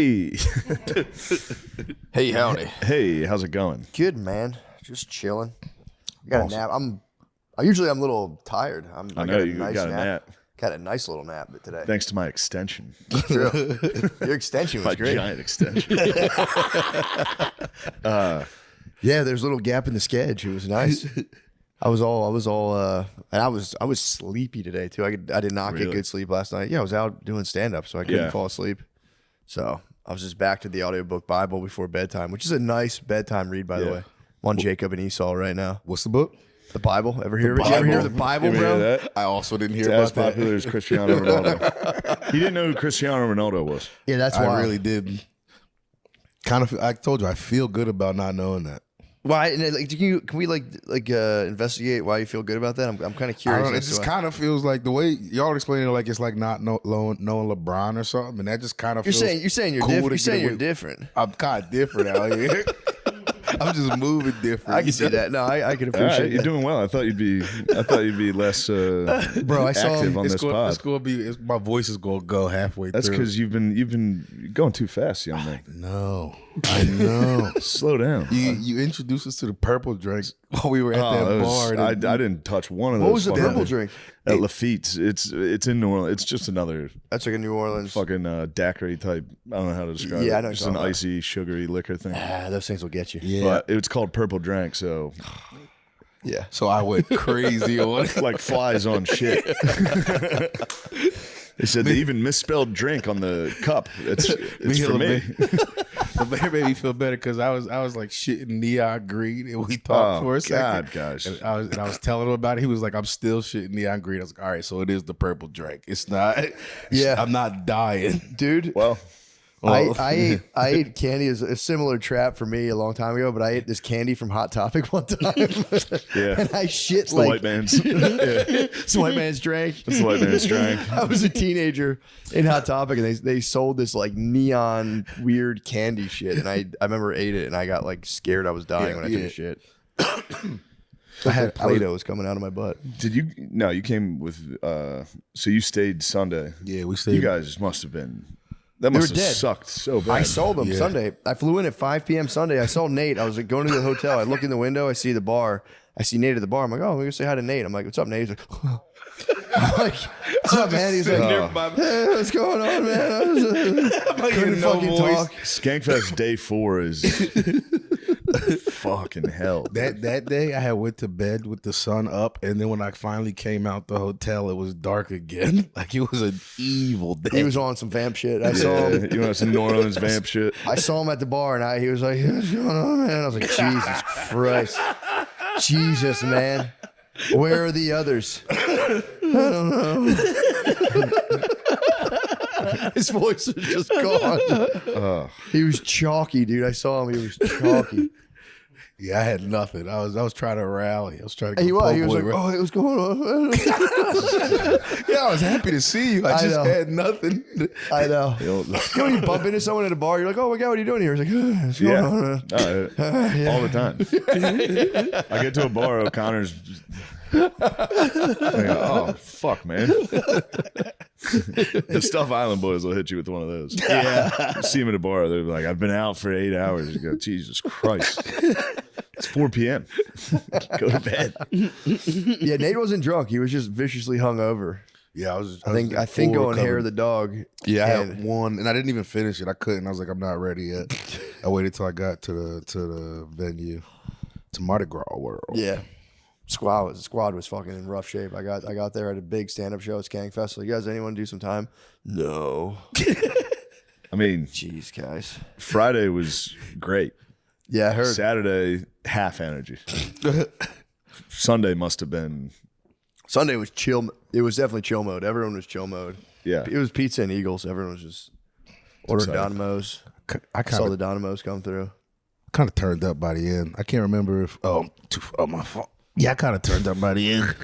Hey. Hey, howdy. Hey, how's it going? Good, man. Just chilling. I got a nap. I'm a little tired. I know you got a nap. Got a nice little nap today. Thanks to my extension. True. Your extension was My great. giant extension. Yeah, there's a little gap in the sketch. It was nice. I was sleepy today too. I did not get good sleep last night. Yeah, I was out doing stand up, so I couldn't fall asleep. So I was just back to the audiobook Bible before bedtime, which is a nice bedtime read, by the way. I'm on Jacob and Esau right now. What's the book? The Bible. Ever hear the Bible, bro? I also didn't hear It's about as popular as Cristiano Ronaldo. He didn't know who Cristiano Ronaldo was. Yeah, that's that. why I really did. I told you, I feel good about not knowing that. Why? Like, can we investigate why you feel good about that? I'm kind of curious. It just kind of feels like the way y'all explain it, like it's like not knowing LeBron or something, and that just kind of you're saying you're cool different. You're saying you're different. I'm kind of different out here. I'm just moving different. I can see that. No, I can appreciate Right, you're doing well. I thought you'd be less bro. I saw active him. on this pod. My voice is gonna go halfway. That's through. because you've been going too fast, young man. No, I know. Slow down. You introduced us to the purple drink while we were at that bar. I didn't touch one of those. What was the fucking- purple drink? At Lafitte's. It's in New Orleans. It's just another That's like a New Orleans. fucking daiquiri type. I don't know how to describe it. Yeah, I know what Just you're an talking about. icy, sugary liquor thing. Those things will get you. Yeah. But it's called Purple Drank, so Yeah. So I went crazy on it. like flies on shit. They said they even misspelled drink on the cup. It's for me. It made me feel better because I was like shitting neon green, and we talked for a second. God, guys. And I was telling him about it. He was like, "I'm still shitting neon green." I was like, "All right, so it is the purple drink. It's not. Yeah. I'm not dying, Dude. Well, I ate candy as a similar trap for me a long time ago, but I ate this candy from Hot Topic one time. yeah. And I shit It's the like white man's. Yeah. it's the white man's drink. It's the white man's drink. I was a teenager in Hot Topic, and they sold this like neon weird candy shit, and I remember ate it, and I got like scared I was dying when I took a shit. I had Play-Dohs coming out of my butt. Did you? No, you came with. So you stayed Sunday. Yeah, we stayed. You guys must have been. That must have dead. sucked so bad. I saw them Sunday. I flew in at 5 p.m. Sunday. I saw Nate. I was like going to the hotel. I look in the window. I see the bar. I see Nate at the bar. I'm like, oh, we're gonna say hi to Nate. I'm like, what's up, Nate? He's like, I'm like, what's up, man? He's like, hey, what's going on, man? I couldn't fucking talk. Skankfest day 4 is fucking hell. That day, I had went to bed with the sun up, and then when I finally came out the hotel, it was dark again. Like it was an evil day. He was on some vamp shit. I saw him. You know, some New Orleans vamp shit. I saw him at the bar, and he was like, what's going on, man? I was like, Jesus Christ. Jesus, man. Where are the others? I don't know. His voice was just gone. He was chalky, dude. I saw him. He was chalky. Yeah, I had nothing. I was trying to rally. I was trying to. And he was like, right? oh, what's going on? Yeah, I was happy to see you. I just know. had nothing. I know. You know when you bump into someone at a bar, you're like, oh my God, what are you doing here? He's like, what's going on, man? All the time. I get to a bar, O'Connor's. I go, oh fuck, man! The Stuff Island boys will hit you with one of those. Yeah, you see him at a bar. They're like, "I've been out for 8 hours." You go, Jesus Christ! It's 4 p.m. Go to bed. Yeah, Nate wasn't drunk. He was just viciously hungover. Yeah, I think going hair of the dog. Yeah, I had one, and I didn't even finish it. I couldn't. I was like, I'm not ready yet. I waited till I got to the venue, to Mardi Gras World. Yeah. Squad was fucking in rough shape. I got there at a big stand-up show at Skankfest. Like, you guys, anyone do some time? No. I mean, Jeez, guys. Friday was great. Yeah, I heard. Saturday, half energy. Sunday must have been. Sunday was chill. It was definitely chill mode. Everyone was chill mode. Yeah. It was pizza and Eagles. Everyone was just ordering Dynamos. I Saw the Dynamos come through. kind of turned up by the end. I can't remember if my fault. Yeah, I kind of turned up by the end.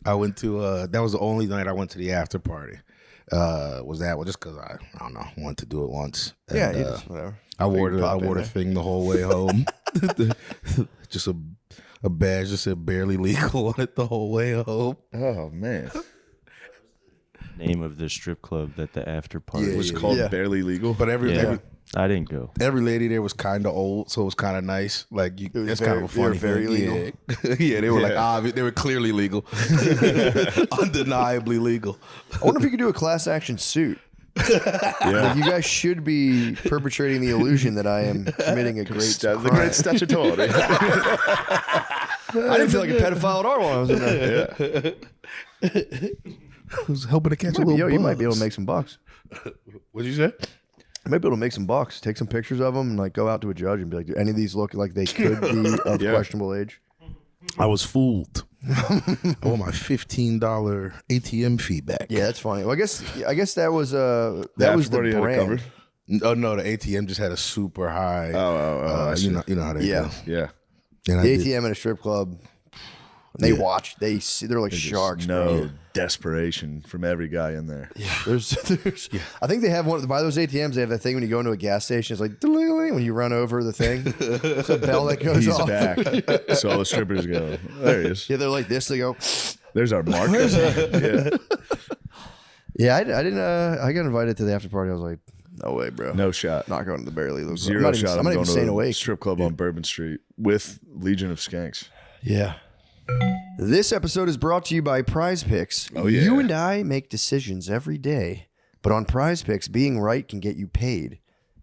I went to that was the only night I went to the after party. Was that one just because I don't know, wanted to do it once. And, Yeah, you just whatever. I wore the thing the whole way home. Just a a badge that said barely legal on it the whole way home. Oh man, Name of the strip club that the after party Yeah, it was yeah, called yeah. Barely Legal. But Yeah, I didn't go. every lady there was kind of old, so it was kind of nice. Like you, was that's very- kind of a they were funny. very thing. legal. Yeah, yeah, they were like Yeah. they were clearly legal, undeniably legal. I wonder if you could do a class action suit. Like, you guys should be perpetrating the illusion that I am committing a great The crime. great statutory. I didn't feel like a pedophile at all while I was in there. Who's helping to catch a Yo, little you might be able buzz. to make some bucks. What'd you say? You might be able to make some bucks. Take some pictures of them and like go out to a judge and be like, do any of these look like they could be of Yeah. questionable age? I was fooled. I want my $15 ATM fee back. Yeah, that's funny. Well, I guess that was The that was after the party had it brand. covered? Oh no, the ATM just had a super high. I see. you know how they Yeah. do. Yeah. And I The did- ATM in a strip club. They watch. They see. They're like sharks. No bro. desperation from every guy in there. There's I think they have one by those ATMs. They have that thing when you go into a gas station. It's like ding-a-ling, when you run over the thing. It's a bell that goes He's off. back. So all the strippers go, there he is. Yeah, they're like this. They go. There's our mark. Yeah. Yeah, I didn't. I got invited to the after party. I was like, no way, bro. No shot. Not going to the Barely Legal. Zero I'm not shot. Even, I'm not even going staying to a awake. strip club on Bourbon Street with Legion of Skanks. Yeah. This episode is brought to you by Prize Picks. Oh, yeah. You and I make decisions every day, but on Prize Picks, being right can get you paid.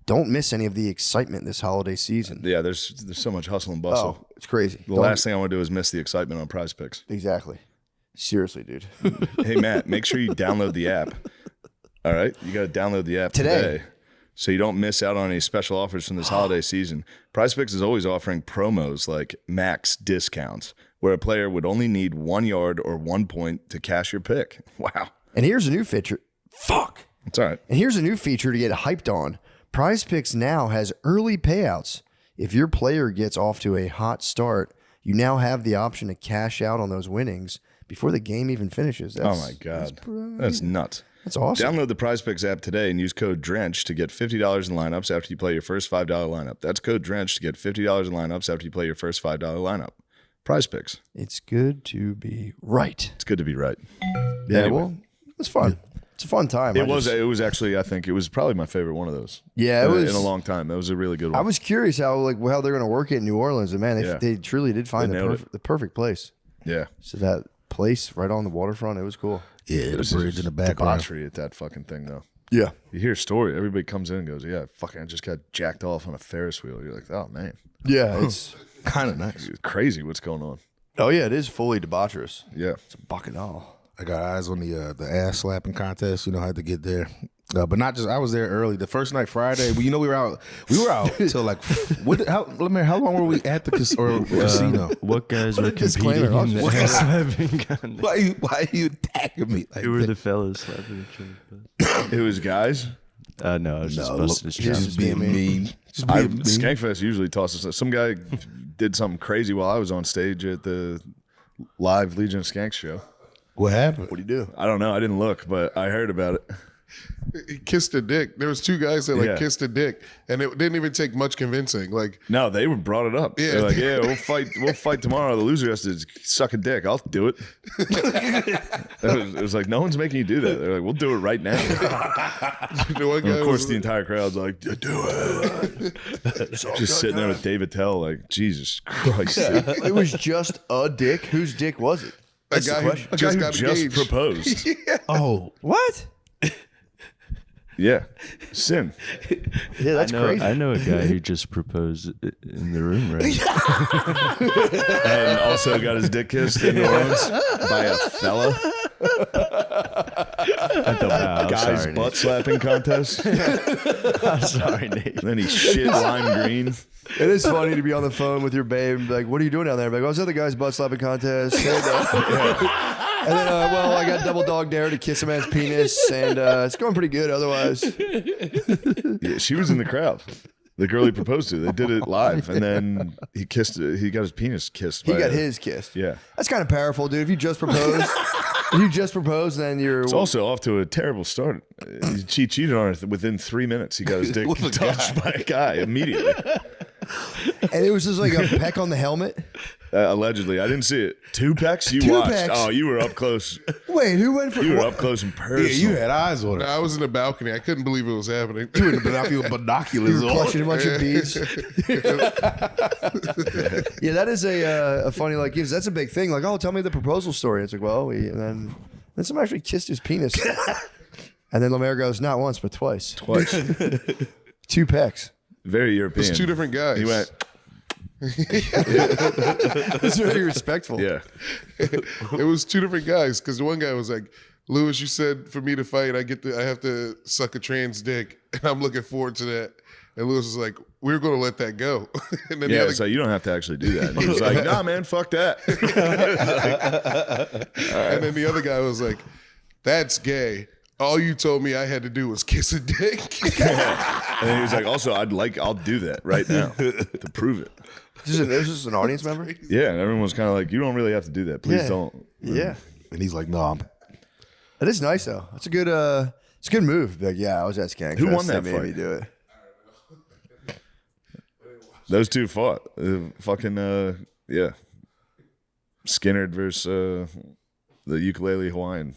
Don't miss any of the excitement this holiday season. Yeah, there's so much hustle and bustle. Oh, it's crazy. The last thing I want to do is miss the excitement on Prize Picks. Exactly. Seriously, dude. Hey, Matt, make sure you download the app. All right? You got to download the app today so you don't miss out on any special offers from this holiday season. Prize Picks is always offering promos like max discounts, where a player would only need 1 yard or 1 point to cash your pick. Wow. And here's a new feature. Fuck. It's all right. And here's a new feature to get hyped on. Prize Picks now has early payouts. If your player gets off to a hot start, you now have the option to cash out on those winnings before the game even finishes. Oh, my God. That's nuts. That's awesome. Download the Prize Picks app today and use code DRENCH to get $50 in lineups after you play your first $5 lineup. That's code DRENCH to get $50 in lineups after you play your first $5 lineup. Prize Picks. It's good to be right. It's good to be right. Yeah, Anyway. well, it's fun. It's a fun time. It was actually, I think it was probably my favorite one of those. Yeah, it in, was in a long time. That was a really good one. I was curious how they're going to work it in New Orleans, and man, Yeah. they truly did find They nailed the perfect place. yeah. So that place right on the waterfront, it was cool. Yeah, the This bridge is in the background. debauchery at that fucking thing, though. Yeah, You hear a story, everybody comes in and goes, yeah, fucking, I just got jacked off on a Ferris wheel. You're like, oh, man. yeah. It's Kind of nice. It's crazy what's going on. it is fully debaucherous. Yeah. It's a bacchanal. I got eyes on the ass slapping contest. You know, I had to get there, but not just. I was there early. The first night, Friday. We were out till like. How long were we at the casino? What guys were Disclaimer, competing I'll in the just- ass slapping contest? Why are you attacking me? Like Who were that? the fellas slapping each other? It was guys. No, I was just No, busting his chops. just being mean. Just I, being mean. Skankfest usually tosses. Some guy did something crazy while I was on stage at the live Legion of Skanks show. What happened? What do you do? I don't know. I didn't look, but I heard about it. He kissed a dick. There was two guys that Yeah. kissed a dick, and it didn't even take much convincing. Like, No, they brought it up. Yeah. They're like, yeah, we'll fight tomorrow. The loser has to suck a dick. I'll do it. It was like, no one's making you do that. They're like, we'll do it right now. the one And guy of course, was, the entire crowd's like, do it. Just sitting there with David Tell, like, Jesus Christ. dude. It was just a dick. Whose dick was it? a That's the guy who question. A guy just who got just engaged. proposed. Oh, What? Yeah. Sin. Yeah, that's crazy. I know a guy who just proposed in the room, right? And also got his dick kissed in New Orleans by a fella. At the bow. Guy's Sorry, butt slapping contest. Nate. I'm sorry, Nate. And then he shit lime green. It is funny to be on the phone with your babe and be like, what are you doing down there? I'm like, I was at the guy's butt slapping contest. And then, well, I got double dog dare to kiss a man's penis, and it's going pretty good otherwise. Yeah, she was in the crowd. The girl he proposed to. They did it live. And then he kissed, he got his penis kissed. He by got a- his kissed. Yeah. That's kind of powerful, dude. If you just propose, then you're. It's also off to a terrible start. She cheated on her within 3 minutes. He got his dick touched by a guy immediately. And it was just like a peck on the helmet. Allegedly, I didn't see it. 2 pecks? You Two watched? pecks. Oh, you were up close. Wait, who went for? You were up close and Yeah, personal. you had eyes on it. I was in the balcony. I couldn't believe it was happening. You were binoculars You were on. clutching a bunch of beads. Yeah, that is a funny like. That's a big thing. Like, oh, tell me the proposal story. It's like, well, and then someone actually kissed his penis, and then Lemaire goes, not once but twice. 2 pecks. Very European. It's 2 different guys. He went, That's very respectful. yeah. It was 2 different guys because the one guy was like, Lewis, you said for me to fight, I have to suck a trans dick, and I'm looking forward to that. And Lewis was like, we're going to let that go. And then the Yeah, other so you don't have to actually do that. And he was like, nah, man, fuck that. and then the other guy was like, that's gay. All you told me I had to do was kiss a dick. And then he was like, also, I'll do that right now to prove it. This is an audience member. Yeah, and everyone was kind of like, you don't really have to do that. Please Yeah. don't. Yeah, And he's like, no, that is nice though. It's a good move. Be like, yeah, I was at Skankfest. Who won that made me fight? do it. Those 2 fought. Yeah. Skinner versus the ukulele Hawaiian.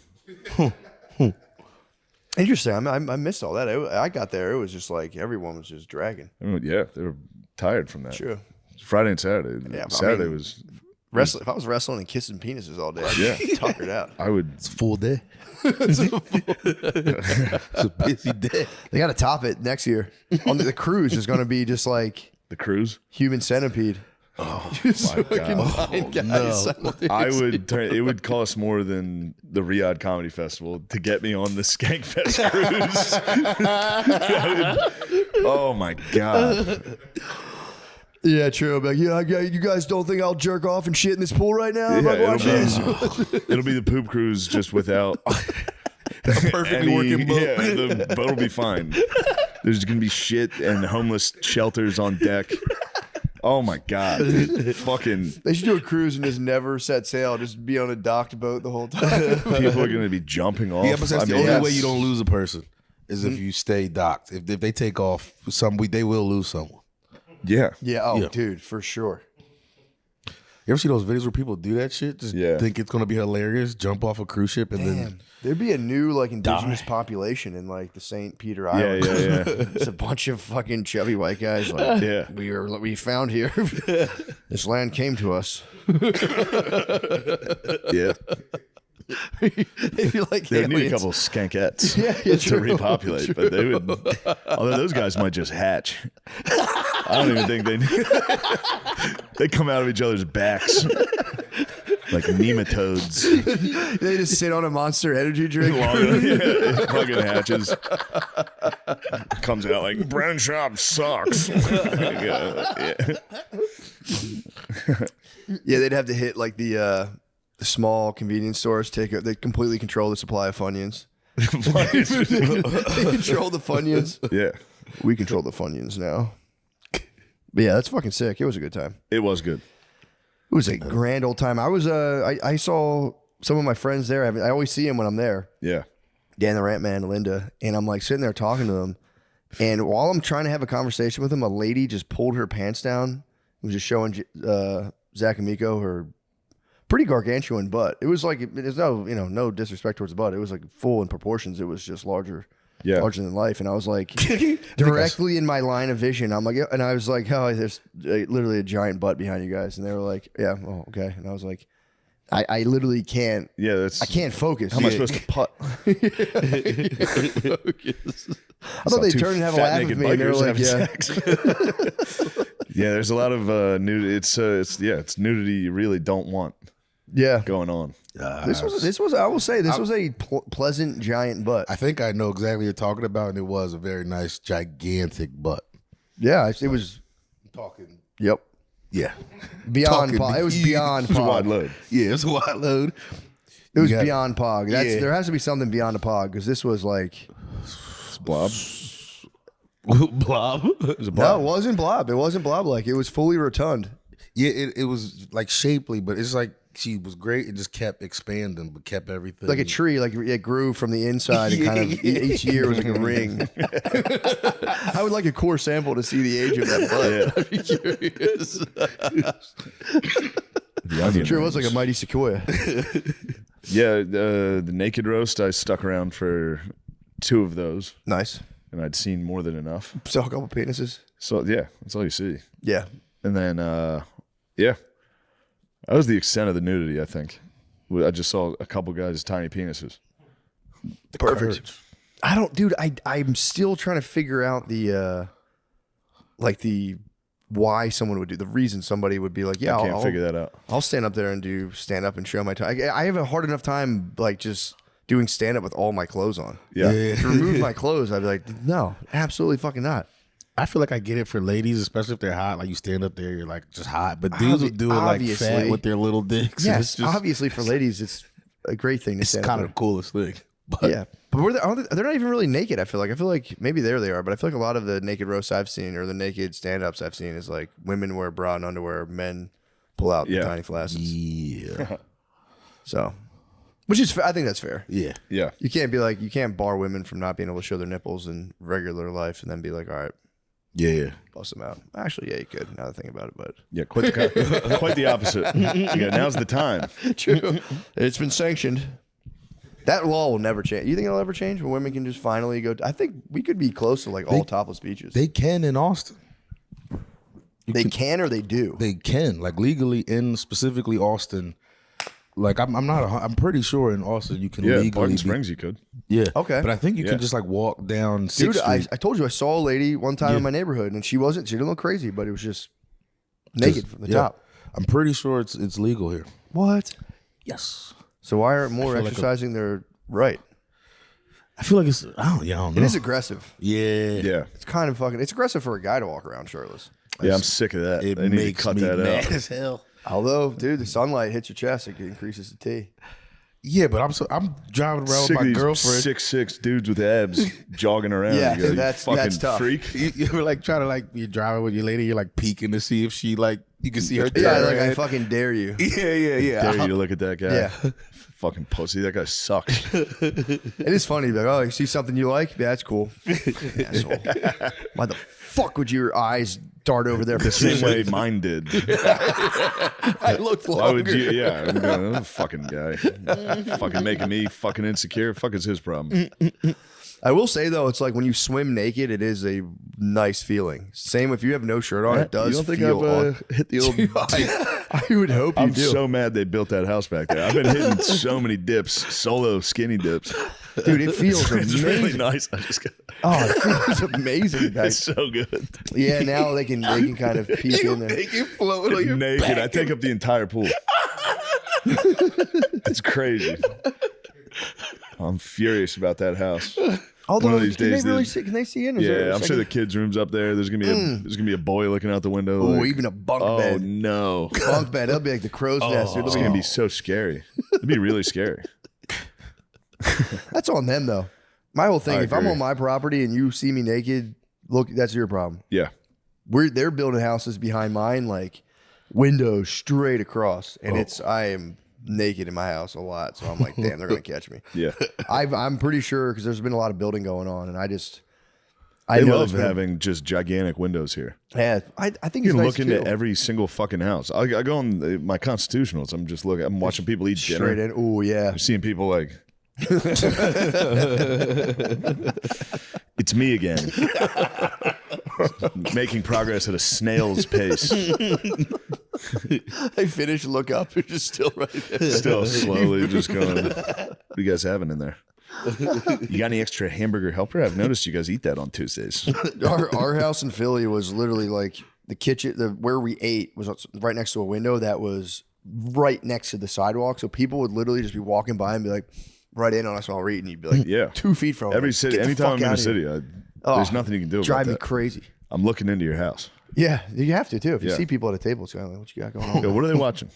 Interesting. I missed all that. I got there. It was just like everyone was just dragging. I mean, yeah, they were tired from that. True. Friday and Saturday. Yeah, I Saturday mean- was, Wrestling. If I was wrestling and kissing penises all day, I'd be tuckered out. I would, it's a full day. It's a busy day. They got to top it next year. On the cruise is going to be just like the cruise. human centipede. Oh, Just my fucking God. 9 guys no. simultaneously. I would turn. It would cost more than the Riyadh Comedy Festival to get me on the Skankfest cruise. Oh my God! Yeah, true. I'm like, yeah, you guys don't think I'll jerk off and shit in this pool right now? I'm like, watch this. It'll be the poop cruise just without Perfectly working boat. Yeah, the boat will be fine. There's gonna be shit and homeless shelters on deck. Oh my God! Fucking They should do a cruise and just never set sail. Just be on a docked boat the whole time. people are gonna be jumping off. Yeah, but that's the I mean, only way you don't lose a person is if you stay docked. If they take off they will lose someone. Yeah, Yeah. Oh, Yeah. dude, for sure. You ever see those videos where people do that shit? Just Yeah. think it's gonna be hilarious, jump off a cruise ship, and then There'd be a new like indigenous population in like the St. Peter Island. yeah. It's a bunch of fucking chubby white guys. Like, Yeah. we found here. This land came to us. Yeah. They'd be like They would need a aliens. couple of skankettes yeah, to true, repopulate, but they would. Although those guys might just hatch. I don't even think they come out of each other's backs like nematodes. They just sit on a Monster Energy drink. It fucking hatches. Comes out like brown shop sucks. Yeah. Yeah, they'd have to hit like the small convenience stores. They completely control the supply of Funyuns. They control the Funyuns. Yeah. We control the Funyuns now. But yeah, that's fucking sick. It was a good time. It was good. It was a grand old time. I was I saw some of my friends there. I always see them when I'm there. Yeah. Dan the Rant Man, Linda, and I'm like sitting there talking to them. And while I'm trying to have a conversation with them, a lady just pulled her pants down. It was just showing Zach and Miko her pretty gargantuan butt. It was like there's no disrespect towards the butt. It was like full in proportions. It was just larger than life. And I was like directly in my line of vision. I'm like, and I was like, oh, there's literally a giant butt behind you guys. And they were like, yeah, oh, okay. And I was like, I literally can't. Yeah, that's. I can't focus. How am I supposed to putt? I thought they'd turn and have a laugh with me, and they were like, "Yeah, Yeah, there's a lot of nudity. It's nudity you really don't want yeah." going on. This was. I will say, this was a pleasant giant butt. I think I know exactly what you're talking about, and it was a very nice, gigantic butt. Yeah, it was. Talking. Yep, Yeah. beyond. Talking Pog. It was huge. beyond. It was a Pog. wide load. Yeah, it's a wide load. It was You got- beyond Pog. Yeah. There has to be something beyond a Pog because this was like. Blob. Blob. It was a No, blob. it wasn't blob. It wasn't blob like. It was fully rotund. Yeah, it was like shapely, but it's like she was great. It just kept expanding, but kept everything Like a tree, like it grew from the inside and kind of each year was like a ring. I would like a core sample to see the age of that butt. Yeah. I'd be curious. The onion Sure, it was like rings. a mighty sequoia. Yeah, the naked roast. I stuck around for 2 of those, Nice. and I'd seen more than enough. Saw a couple penises. So yeah, that's all you see. Yeah. And then yeah, that was the extent of the nudity. I think I just saw a couple guys' tiny penises. Perfect. I don't, dude. I'm still trying to figure out the why someone would do the reason somebody would be like, yeah, I can't figure that out. I'll stand up there and do stand up and show my time. I have a hard enough time like just doing stand up with all my clothes on. Yeah. To remove my clothes, I'd be like, no, absolutely fucking not. I feel like I get it for ladies, especially if they're hot. Like you stand up there, you're like just hot. But dudes would do it like Obviously. fat with their little dicks. and Yes, it's just, obviously for ladies, it's a great thing to it's stand kind up of the coolest thing. But there. Yeah, but they're not even really naked. I feel like maybe there they are, but I feel like a lot of the naked roasts I've seen or the naked stand ups I've seen is like women wear bra and underwear, men pull out the tiny flaccid. yeah, So, which is I think that's fair. yeah. Yeah. You can't bar women from not being able to show their nipples in regular life and then be like, all right, Yeah. bust them out. Actually, yeah, you could. Now that I think about it, but Yeah, quite the opposite. Yeah, now's the time. true. It's been sanctioned. That law will never change. You think it'll ever change when women can just finally go? I think we could be close to like all topless beaches. They can in Austin. They can or they do. They can, like legally in specifically Austin. Like I'm pretty sure in Austin you can Yeah, legally Barton be- Springs you could. Yeah. Okay. But I think you Yeah. can just like walk down 6th Dude, Street. I told you I saw a lady one time in my neighborhood and she didn't look crazy, but it was just naked from the top. I'm pretty sure it's legal here. What? Yes. So why aren't more feel like exercising their right? I feel like it's I don't know. It is aggressive. Yeah. Yeah. It's kind of fucking. It's aggressive for a guy to walk around shirtless. Yeah, I'm sick of that. It They need to makes cut me that mad out. as hell. Although, dude, the sunlight hits your chest, it increases the T. Yeah, but I'm driving around Sick with of my these girlfriend. 6'6" dudes with abs jogging around. Yeah, You go, you that's fucking tough. freak. You were like trying to like you're driving with your lady, you're like peeking to see if she like you can see her. Yeah, turn like I around. fucking dare you. yeah. Dare you to look at that guy? Yeah. Fucking pussy. That guy sucks. It is funny. Be like, oh, you see something you like? Yeah, that's cool. Asshole. Why the fuck would your eyes dart over there for The 2 same way seconds? mine did. I looked Why would longer. you? Yeah, I'm going, "Oh, fucking guy, fucking making me fucking insecure. Fuck is his problem? I will say though, it's like when you swim naked, it is a nice feeling. Same if you have no shirt on, it does You don't think feel. I've hit the old? I would hope you I'm do. so mad they built that house back there. I've been hitting so many dips, solo skinny dips. Dude, it feels It's amazing. really nice. I just got, Oh, it feels amazing. Guys. it's so good. Yeah, now they can kind of peek in there. You float on your Naked, I take up the entire pool. It's crazy. I'm furious about that house. Although, One of these can days, they really there's- see? Can they see in? Is there Yeah, a I'm sure the second- kids' room's up there. There's gonna be a boy looking out the window. Oh, like, even a bunk oh bed. no, Bunk bed. That'll be like the crow's nest. Dude. it's gonna be so scary. It'd be really scary. That's on them though. My whole thing. I If I'm agree. on my property and you see me naked, look, that's your problem. Yeah, They're building houses behind mine, like windows straight across, and I am naked in my house a lot. So I'm like, damn, they're gonna catch me. yeah. I'm pretty sure because there's been a lot of building going on, and I They know love it's been- having just gigantic windows here. Yeah, I think You it's can nice look into too. every single fucking house. I go on my constitutionals. I'm just looking. I'm watching people eat straight dinner. in. Oh yeah, I'm seeing people like. It's me again. Making progress at a snail's pace. I finish, look up, they're just still right there. Still slowly just going. What are you guys having in there? You got any extra hamburger helper? I've noticed you guys eat that on Tuesdays. Our house in Philly was literally like the kitchen, where we ate was right next to a window that was right next to the sidewalk. So people would literally just be walking by and be like, right in on us while we're eating. You'd be like, Yeah. 2 feet from Every us. city, Get the anytime fuck I'm in a outta here. city, there's nothing you can do about Drive me that. crazy. I'm looking into your house. Yeah, you have to too. If you Yeah. see people at a table, it's kind of like, what you got going on? Go, what are they watching?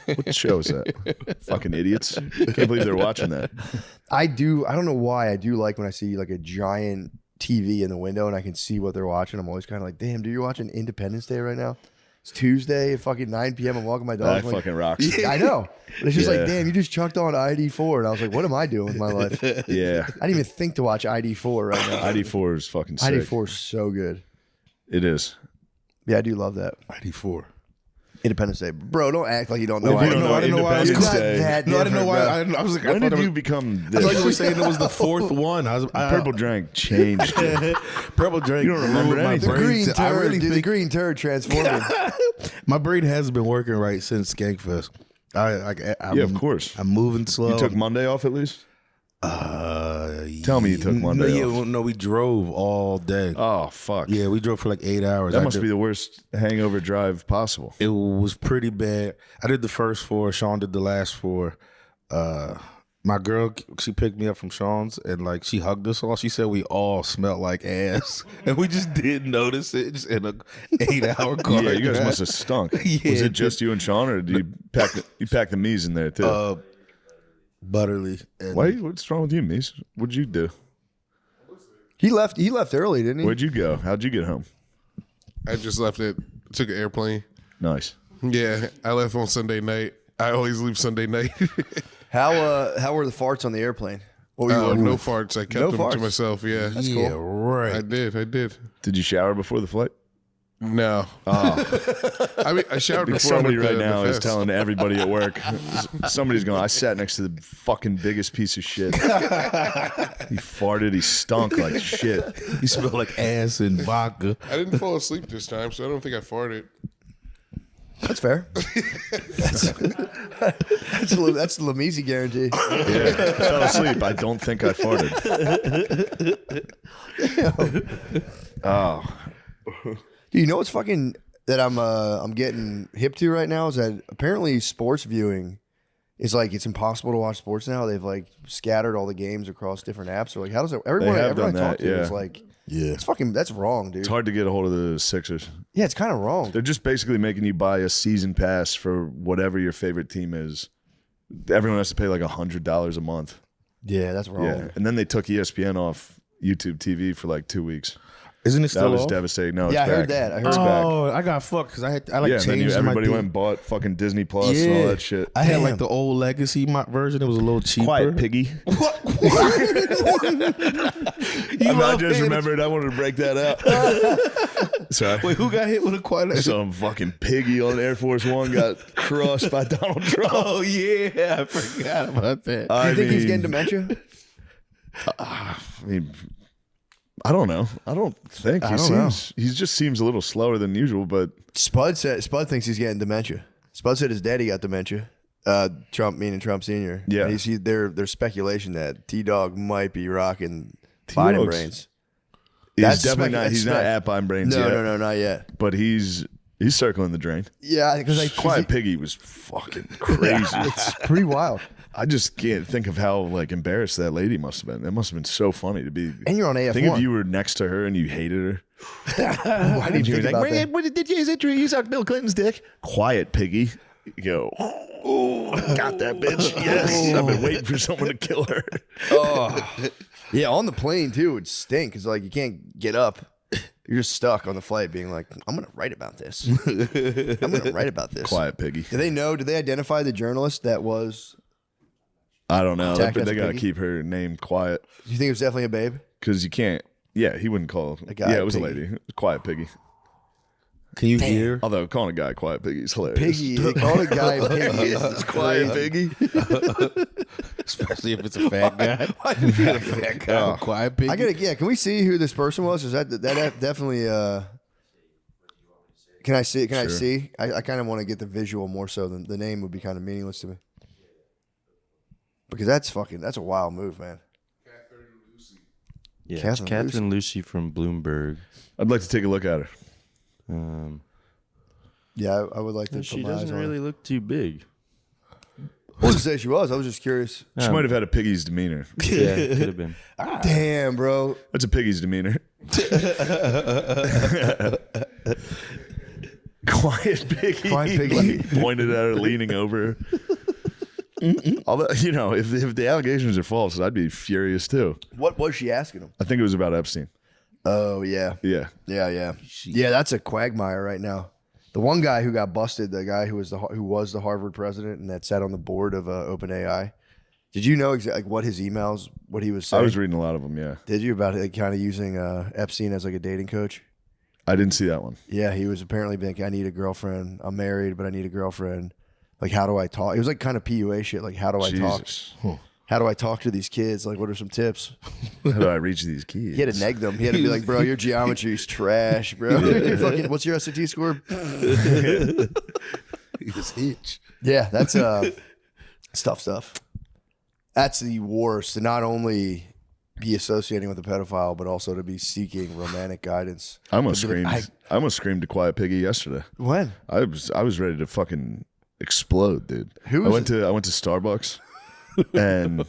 What show is that? Fucking idiots. Can't believe they're watching that. I don't know why. I do like when I see like a giant TV in the window and I can see what they're watching. I'm always kind of like, damn, dude, you're watching Independence Day right now? It's Tuesday at fucking 9 p.m. I'm walking my dog. That I'm like, fucking rocks. I know. But it's just Yeah. like, damn, you just chucked on ID4. And I was like, what am I doing with my life? I Yeah. didn't even think to watch ID4 right now. ID4 is fucking sick. ID4 is so good. It is. Yeah, I do love that. ID4. Independence Day, bro. Don't act like you don't know. Well, if you don't know I didn't know why. Independence It's not Day. that No, I didn't know different, why. bro. I was like, When did you become I this? thought you were saying it was the fourth one. Purple drink changed. Purple drink. You don't remember ruined my anything. The brain. green I turd, really dude, the think green turd transformed. my brain hasn't been working right since Skankfest. Yeah, of course. I'm moving slow. You took Monday off at least? Tell me you took Monday off. No, we drove all day. Oh, fuck. Yeah, we drove for like 8 hours. That must be the worst hangover drive possible. It was pretty bad. I did the first 4. Sean did the last 4. My girl, she picked me up from Sean's and like she hugged us all. She said we all smelled like ass, and we just didn't notice it. Just in a 8-hour car. Yeah, you guys must have stunk. Yeah, Was it just you and Sean, or did you pack the Mies in there too? Butterly. And What's wrong with you, Mies? What'd you do? He left early, didn't he? Where'd you go? How'd you get home? I just left it. Took an airplane. Nice. Yeah, I left on Sunday night. I always leave Sunday night. How were the farts on the airplane? What were you working No with? farts. I kept No them farts? to myself. Yeah, That's yeah, cool. right. I did. Did you shower before the flight? No. I mean, I showered before. Somebody I went right to now the is fest. telling everybody at work. Somebody's going, I sat next to the fucking biggest piece of shit. He farted. He stunk like shit. You smell like ass and vodka. I didn't fall asleep this time, so I don't think I farted. That's fair. That's the Lamisi guarantee. Yeah, I fell asleep. I don't think I farted. Oh, Do you know what's fucking that I'm getting hip to right now is that apparently sports viewing is like it's impossible to watch sports now. They've like scattered all the games across different apps. So like, how does it? Everyone have I done talk that, to yeah. is like, Yeah. it's fucking that's wrong, dude. it's hard to get a hold of the Sixers. Yeah, it's kind of wrong. They're just basically making you buy a season pass for whatever your favorite team is. Everyone has to pay like $100 a month. Yeah, that's wrong. Yeah, and then they took ESPN off YouTube TV for like 2 weeks. Isn't it That still was off? devastating. No, Yeah, it's I heard back. that. I heard It's that. back. Oh, I got fucked because I like Yeah, and then changed my everybody thing. went and bought fucking Disney Plus and all that shit. I had like Damn. the old legacy version. It was a little cheaper. Quiet piggy. I just remembered. I wanted to break that out. Sorry. Wait, who got hit with a quiet legacy? Some fucking piggy on Air Force One got crushed by Donald Trump. Oh yeah, I forgot about that. Do you think he's getting dementia? I mean, I don't know. I don't think I don't know. He just seems a little slower than usual. But Spud thinks he's getting dementia. Spud said his daddy got dementia. Trump, meaning Trump Sr. Yeah. And there's speculation that T-Dog might be rocking T-Dog's- Biden brains. he's That's definitely not. that's He's not at Biden Brains No, yet. no, not yet. But he's circling the drain. Yeah, because Quiet Piggy was fucking crazy. it's pretty wild. I just can't think of how like embarrassed that lady must have been. That must have been so funny to be. And you're on AF1. Think if you were next to her and you hated her. I didn't think about that. What did you say? You sucked Bill Clinton's dick? Quiet Piggy. You go, oh, got that bitch. Yes. I've been waiting for someone to kill her. Yeah, on the plane too, it would stink because like you can't get up. You're just stuck on the flight, being like, "I'm gonna write about this. I'm gonna write about this." Quiet Piggy. Do they know? Did they identify the journalist that was? I don't know. Attack They as a got to piggy? keep her name quiet Do you think it was definitely a babe? because you can't. Yeah, he wouldn't call. guy Yeah, it was Piggy. a lady. It was Quiet Piggy. Can you hear? Although calling a guy Quiet Piggy is hilarious. Piggy. They call a guy Piggy. It's Quiet Piggy. Especially if it's a fat guy. a fat guy. Quiet pig. I gotta. Yeah, can we see who this person was? Is that definitely? Can I see? Can I see? I kind of want to get the visual more so than the name would be kind of meaningless to me. Because that's a wild move, man. Yeah, Catherine it's Catherine Lucy from Bloomberg. I'd like to take a look at her. Yeah, I would like to. She put my eyes doesn't on her. really look too big. I wasn't say she was. I was just curious. She might have had a piggy's demeanor. Yeah, could have been. Damn, bro. That's a piggy's demeanor. Quiet Piggy. Quiet Piggy. Pointed at her, leaning over. Although, you know, if the allegations are false, I'd be furious too. What was she asking him? I think it was about Epstein. Oh yeah, Yeah. yeah. That's a quagmire right now. The one guy who got busted, the guy who was the Harvard president and that sat on the board of OpenAI. Did you know exactly what his emails, what he was saying? I was reading a lot of them, yeah. Did you about it, kind of using Epstein as like a dating coach? I didn't see that one. Yeah, he was apparently like, I need a girlfriend. I'm married, but I need a girlfriend. Like, how do I talk? It was like kind of PUA shit. Like, how do I Jesus. talk? How do I talk to these kids? Like, what are some tips? How do I reach these kids? He had to neg them. He had to be like, bro, your geometry's trash, bro. Fucking, what's your SAT score? He's hitch. Yeah, that's it's tough stuff. That's the worst. To not only be associating with a pedophile, but also to be seeking romantic guidance. I almost screamed. I almost screamed to Quiet Piggy yesterday. When? I was ready to fucking explode, dude. Who I was went to Starbucks, and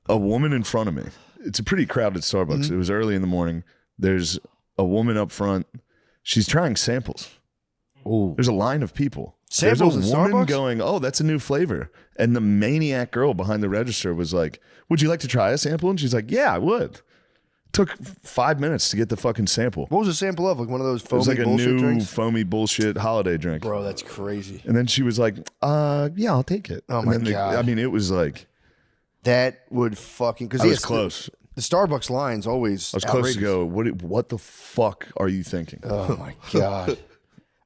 a woman in front of me. It's a pretty crowded Starbucks. It was early in the morning. There's a woman up front. She's trying samples. Ooh. There's a line of people. Samples There's a in woman Starbucks? going, "Oh, that's a new flavor." And the maniac girl behind the register was like, "Would you like to try a sample?" And she's like, "Yeah, I would." Took 5 minutes to get the fucking sample. What was the sample of? Like one of those It foamy was like a bullshit new drinks? foamy bullshit holiday drink. Bro, that's crazy. And then she was like, "Yeah, I'll take it." Oh And my then God. I mean, it was like That would fucking... Because I was close. The Starbucks line's always I was close to outrageous. go. What the fuck are you thinking? Oh my God.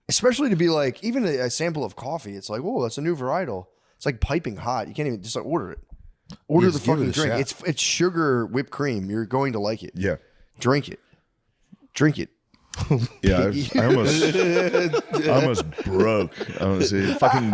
Especially to be like, even a sample of coffee, it's like, oh, that's a new varietal. It's like piping hot. You can't even just like order it. Order Yeah, the just give it fucking a drink. shot. It's sugar whipped cream. You're going to like it. Yeah, Drink it. Drink it. yeah. I almost broke. I want to see. Fucking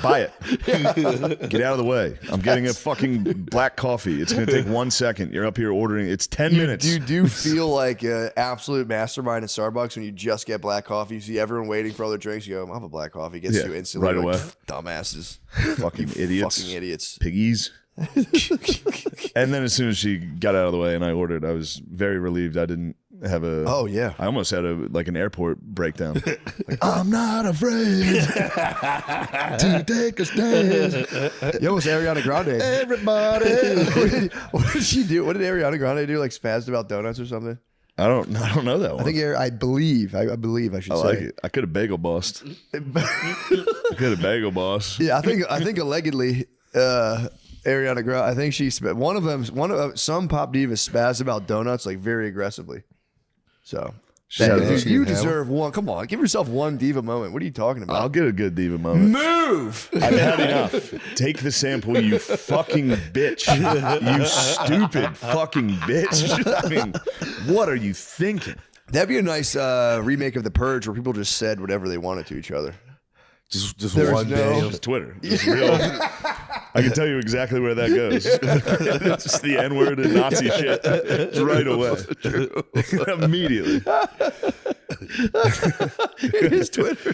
buy it. Get out of the way. I'm getting a fucking black coffee. It's gonna take 1 second. You're up here ordering. It's 10 minutes. You do feel like an absolute mastermind at Starbucks when you just get black coffee. You see everyone waiting for other drinks. You go, I'll have a black coffee. Gets Yeah, you instantly. right You're like, away. dumbasses. Fucking idiots. Fucking idiots. Piggies. And then as soon as she got out of the way and I ordered, I was very relieved I didn't have a... Oh, yeah. I almost had an airport breakdown. Like, I'm not afraid to take a stand. You almost Ariana Grande. Everybody. What did she do? What did Ariana Grande do? Like spazzed about donuts or something? I don't know that one. I think I believe I should I say. like it. I could have bagel bossed. Could have bagel boss. Yeah, I think allegedly Ariana Grande. I think she some pop divas spazzed about donuts like very aggressively. So Shout out. dude, you deserve one. Come on, give yourself one diva moment. What are you talking about? I'll get a good diva moment. Move. I've had enough. Take the sample, you fucking bitch. You stupid fucking bitch. I mean, what are you thinking? That'd be a nice remake of The Purge where people just said whatever they wanted to each other. Just There's one no- day. Just Twitter. Just real. I can tell you exactly where that goes. It's just the N-word and Nazi shit right away. Immediately. It's Twitter.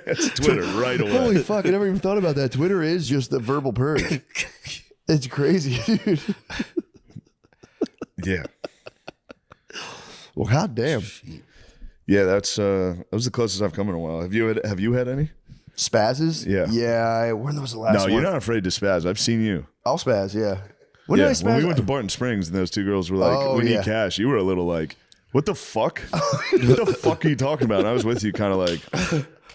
It's Twitter right away. Holy fuck! I never even thought about that. Twitter is just the verbal purge. It's crazy, dude. Yeah. Well, goddamn. Yeah, that was the closest I've come in a while. Have you had any? Spazzes? Yeah. Yeah. When was the last No, one? you're not afraid to spaz. I've seen you. I'll spaz, yeah. When did I spaz? When we went to Barton Springs and those two girls were like, Oh, "We yeah. need cash," you were a little like, "What the fuck? What the fuck are you talking about?" And I was with you, kind of like,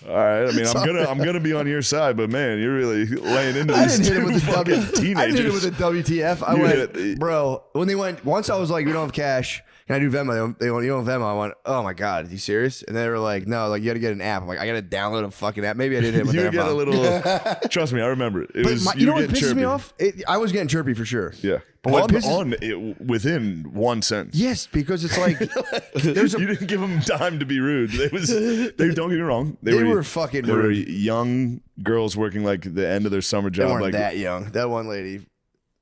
"All right, I mean, I'm gonna be on your side, but man, you're really laying into I these didn't hit it two with the fucking I didn't hit it teenagers." with the WTF. I You went, hit it. bro. When they went, once I was like, "We don't have cash. Can I do Venmo?" They went, "You don't have Venmo." I went, "Oh my god, are you serious?" And they were like, "No, like you got to get an app." I'm like, "I got to download a fucking app." Maybe I didn't hit it with You that. get a little. Trust me, I remember it. It But was you know what getting pisses chirpy. me off? I was getting chirpy for sure. Yeah, But what pisses- on it within one sentence. Yes, because it's like there's a You didn't give them time to be rude. They don't get me wrong. They were fucking They were rude. young girls working like the end of their summer They job. weren't Like that young. That one lady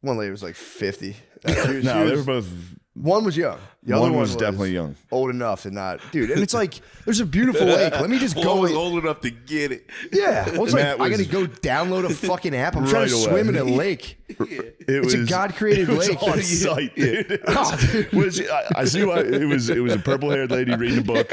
was like 50. no, they were both. One was young. The other One was definitely young. Old enough to not, dude. And it's like there's a beautiful lake. Let me just go. old enough to get it. Yeah, well, it's like Matt I gotta was- go download a fucking app. I'm trying to Right away. swim in a lake. It's a God-created it was lake. on site, dude. It was- I see why it was a purple-haired lady reading a book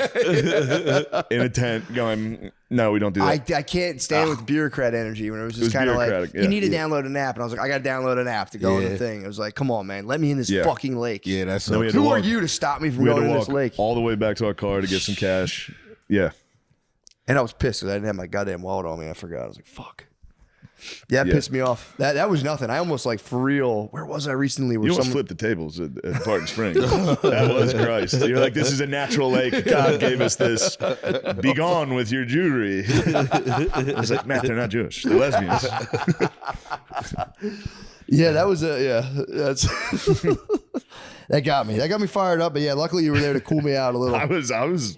in a tent, going, "No, we don't do that." I can't stand with bureaucrat energy when it was just was kind of like bureaucratic, you yeah. need to download an app, and I was like, I gotta download an app to go on the Yeah. thing. It was like, come on, man, let me in this Yeah. fucking lake. Yeah, that's Then we had to Who are walk- you to stop me from We had going to in walk this lake? all the way back to our car to get some cash. Yeah, And I was pissed because I didn't have my goddamn wallet on me. I forgot. I was like, fuck. Yeah, it pissed me off. That was nothing. I almost like for real. Where was I recently? Where You almost flipped the tables at Barton Springs. That was Christ. You're like, this is a natural lake. God gave us this. Be gone with your Jewry. I was like, Matt, they're not Jewish. They're lesbians. Yeah, that was that's that got me. That got me fired up. But yeah, luckily you were there to cool me out a little. I was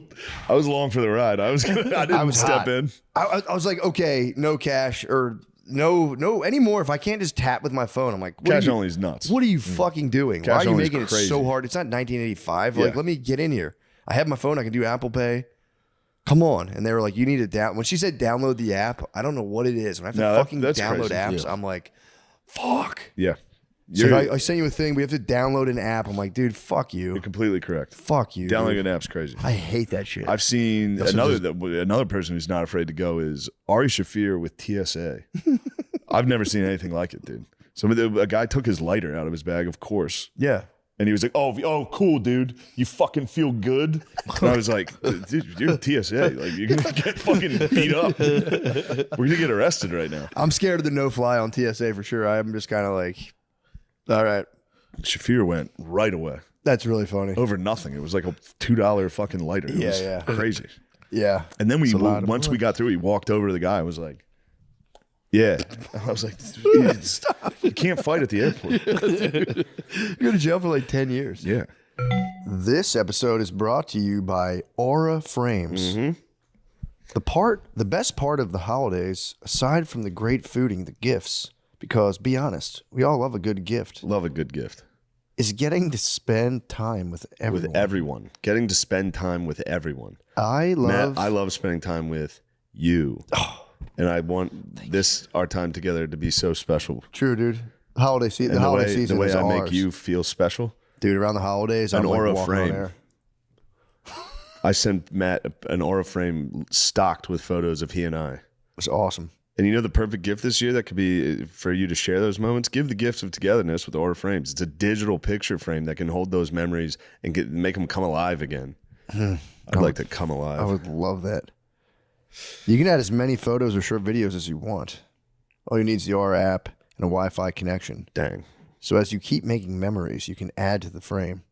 along for the ride. I didn't step hot. in. I was like, okay, no cash or no anymore. If I can't just tap with my phone, I'm like, Cash only is nuts. What are you fucking doing? Cash Why are you only is making it crazy. so hard? It's not 1985. Like, Yeah. let me get in here. I have my phone. I can do Apple Pay. Come on. And they were like, you need to when she said download the app, I don't know what it is. When I have to No, fucking that's download crazy. apps, I'm like, fuck. Yeah. So You're, if I sent you a thing, we have to download an app. I'm like, dude, fuck you. you're completely correct. Fuck you. Downloading dude. an app's crazy. I hate that shit. I've seen another person who's not afraid to go is Ari Shafir with TSA. I've never seen anything like it, dude. A guy took his lighter out of his bag, of course. Yeah. And he was like, oh, cool, dude. You fucking feel good? And I was like, dude, you're TSA. Like, you're going to get fucking beat up. We're going to get arrested right now. I'm scared of the no-fly on TSA for sure. I'm just kind of like, all right. Shafir went right away. That's really funny. Over nothing. It was like a $2 fucking lighter. It was Yeah. crazy. Yeah. And then lot of once we got through, he walked over to the guy and was like, yeah. I was like, Stop. you can't fight at the airport. You're going to jail for like 10 years. Yeah. This episode is brought to you by Aura Frames. Mm-hmm. The best part of the holidays, aside from the great fooding, the gifts, because be honest, we all love a good gift, Love a good gift. is getting to spend time with everyone. With everyone. Getting to spend time with everyone. I love. Matt, I love spending time with you. And I want our time together to be so special. True, dude. Holiday season. And The holiday season the way is I ours. make you feel special. Dude, around the holidays, An I'm Aura like walking on frame. air. I sent Matt an Aura frame stocked with photos of he and I. It's awesome. And you know the perfect gift this year that could be for you to share those moments? Give the gift of togetherness with Aura Frames. It's a digital picture frame that can hold those memories and make them come alive again. I'd like to come alive. I would love that. You can add as many photos or short videos as you want. All you need is the Aura app and a Wi-Fi connection. Dang. So as you keep making memories, you can add to the frame.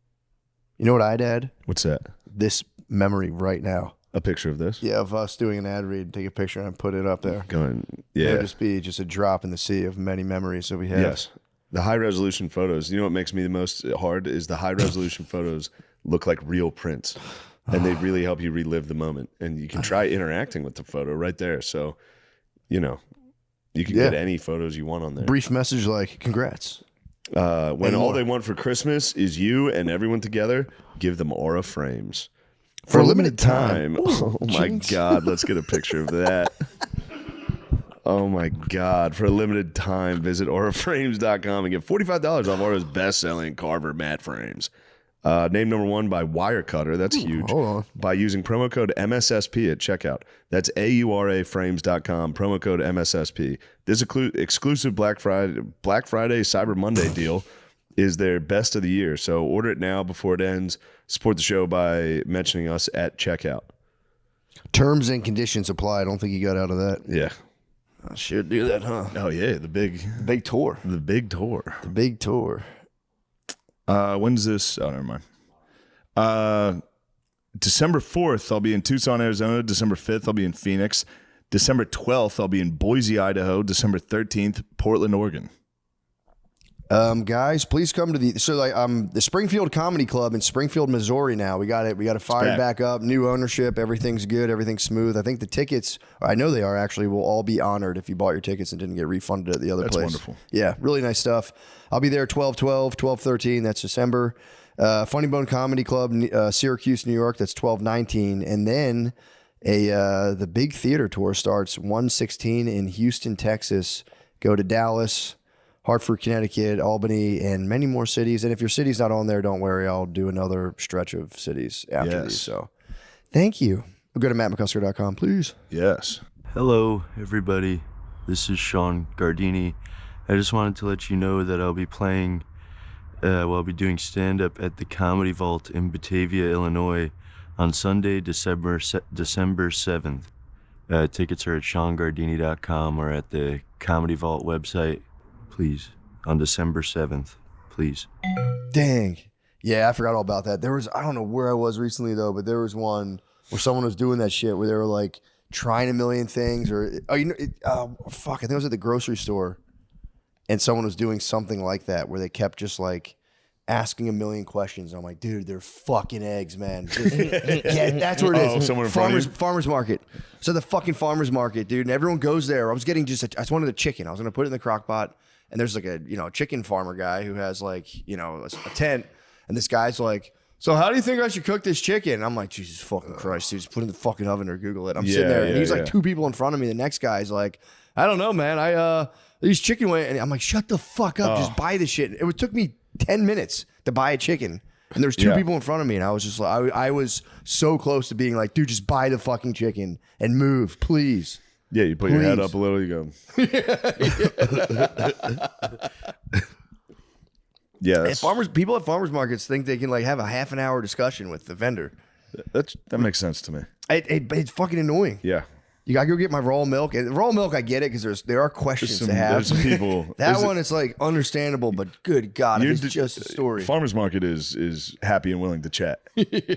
You know what I'd add? What's that? This memory right now. A picture of this? Yeah, of us doing an ad read, take a picture and put it up there. Going, It yeah. would just be just a drop in the sea of many memories that we have. Yes. The high resolution photos. You know what makes me the most hard is the high resolution photos look like real prints. And they really help you relive the moment. And you can try interacting with the photo right there. So, you can get any photos you want on there. Brief message like, congrats. When all they want for Christmas is you and everyone together, give them Aura Frames. For a limited time. Oh my God. Let's get a picture of that. Oh my God. For a limited time, visit auraframes.com and get $45 off Aura's best-selling Carver matte frames. Named number 1 by Wirecutter. That's huge. Hold on. By using promo code MSSP at checkout. That's auraframes.com, promo code MSSP. This exclusive Black Friday, Cyber Monday deal is their best of the year. So order it now before it ends. Support the show by mentioning us at checkout. Terms and conditions apply. I don't think you got out of that. Yeah. I should do that, huh? Oh yeah, the big tour. the big tour. The big tour. When's this? Oh, never mind. December 4th, I'll be in Tucson, Arizona. December 5th, I'll be in Phoenix. December 12th, I'll be in Boise, Idaho. December 13th, Portland, Oregon. Guys, please come to the Springfield Comedy Club in Springfield, Missouri now. We got it fired back up, new ownership, everything's good, everything's smooth. I think the tickets, I know they are actually, will all be honored if you bought your tickets and didn't get refunded at the other place. That's wonderful. Yeah, really nice stuff. I'll be there 12/12, 12/13, that's December. Funny Bone Comedy Club, Syracuse, New York, that's 12/19. And then the big theater tour starts 1/16 in Houston, Texas. Go to Dallas, Hartford, Connecticut, Albany, and many more cities. And if your city's not on there, don't worry. I'll do another stretch of cities after these. So thank you. Go to mattmccusker.com, please. Yes. Hello, everybody. This is Sean Gardini. I just wanted to let you know that I'll be playing, I'll be doing stand-up at the Comedy Vault in Batavia, Illinois on Sunday, December 7th. Tickets are at SeanGardini.com or at the Comedy Vault website. Please, on December 7th, please. Dang. Yeah, I forgot all about that. There was, I don't know where I was recently though, but there was one where someone was doing that shit where they were like trying a million things or, fuck, I think it was at the grocery store and someone was doing something like that where they kept just like asking a million questions. I'm like, dude, they're fucking eggs, man. Yeah, that's where it is. Someone in front of you? Farmer's market. So the fucking farmer's market, dude, and everyone goes there. I was getting I just wanted a chicken. I was gonna put it in the crock pot, and there's like a chicken farmer guy who has like a tent, and this guy's like, so how do you think I should cook this chicken? And I'm like, Jesus fucking Christ, dude, just put it in the fucking oven or Google it. I'm sitting there, and he's like 2 people in front of me. The next guy's like, I don't know, man. These chicken wings, and I'm like, shut the fuck up, just buy the shit. It took me 10 minutes to buy a chicken. And there's 2 people in front of me, and I was just like, I was so close to being like, dude, just buy the fucking chicken and move, please. Yeah, you put your head up a little, you go. Yeah, People at farmers markets think they can like have a half an hour discussion with the vendor. that makes sense to me. It's fucking annoying. Yeah. You gotta go get my raw milk. And raw milk, I get it because there are questions to have. There's some people. That one is like understandable, but good God, it's just a story. Farmers market is happy and willing to chat.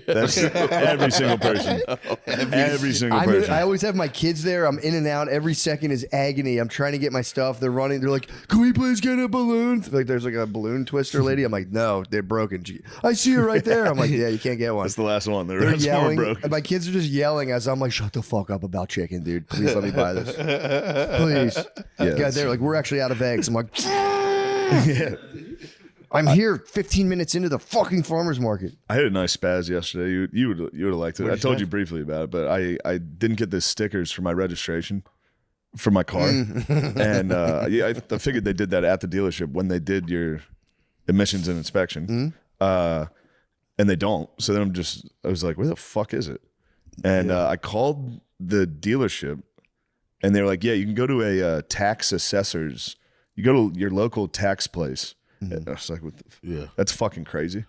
That's every single person. Every single person. I always have my kids there. I'm in and out. Every second is agony. I'm trying to get my stuff. They're running. They're like, "Can we please get a balloon?" Like there's like a balloon twister lady. I'm like, "No, they're broken." I see her right there. I'm like, "Yeah, you can't get one." That's the last one. They're yelling. And my kids are just yelling as I'm like, "Shut the fuck up about chicken, dude. Please let me buy this. Please." Yeah, guys, they're like, "We're actually out of eggs." I'm like, yeah. I'm here 15 minutes into the fucking farmer's market. I had a nice spaz yesterday. You would have liked it. I told you briefly about it, but I didn't get the stickers for my registration for my car, and I figured they did that at the dealership when they did your emissions and inspection, and they don't. So then I was like, where the fuck is it? And I called the dealership, and they were like, yeah, you can go to a tax assessor's. You go to your local tax place. And I was like, that's fucking crazy.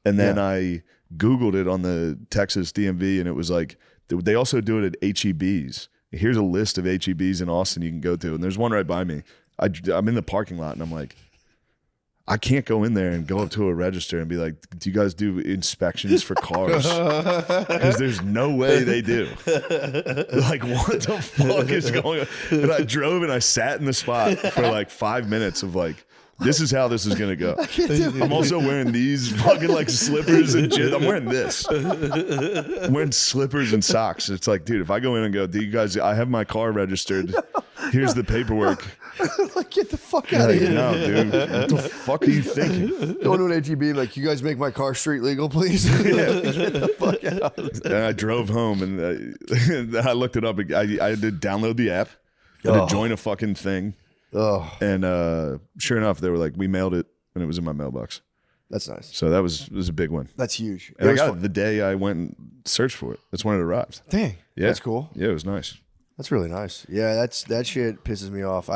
And then I Googled it on the Texas DMV, and it was like, they also do it at HEBs. Here's a list of HEBs in Austin you can go to. And there's one right by me. I'm in the parking lot, and I'm like, I can't go in there and go up to a register and be like, do you guys do inspections for cars? Because there's no way they do. Like, what the fuck is going on? And I drove and I sat in the spot for like 5 minutes of like, this is how this is going to go. I'm also wearing these fucking like slippers and shit. I'm wearing this. I'm wearing slippers and socks. It's like, dude, if I go in and go, do you guys, I have my car registered. Here's the paperwork. Like, get the fuck out of here. No, dude. What the fuck are you thinking? Going to an HEB, like, you guys make my car street legal, please? Get the fuck out. And I drove home, and I looked it up. I did download the app. I had to join a fucking thing. Oh, and sure enough, they were like, we mailed it, and it was in my mailbox. that's nice. So that was a big one. That's huge. And I got it the day I went and searched for it. That's when it arrived. Dang, Yeah, that's cool. Yeah, it was nice. That's really nice. Yeah, that shit pisses me off.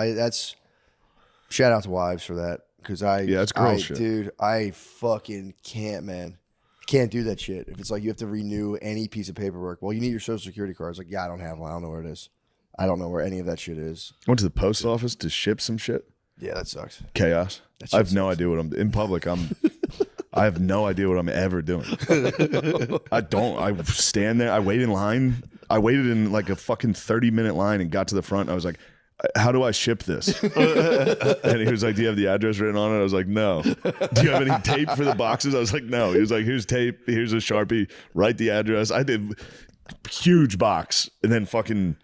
Shout out to wives for that, because it's girl shit. Dude, I fucking can't, man. Can't do that shit. If it's like you have to renew any piece of paperwork, well, you need your social security card. It's like, yeah, I don't have one. I don't know where it is. I don't know where any of that shit is. I went to the post office to ship some shit. Yeah, that sucks. Chaos. I have no idea what I'm in public. I have no idea what I'm ever doing. I don't. I stand there. I wait in line. I waited in like a fucking 30-minute line and got to the front. I was like, how do I ship this? And he was like, do you have the address written on it? I was like, no. Do you have any tape for the boxes? I was like, no. He was like, here's tape. Here's a Sharpie. Write the address. I did huge box and then fucking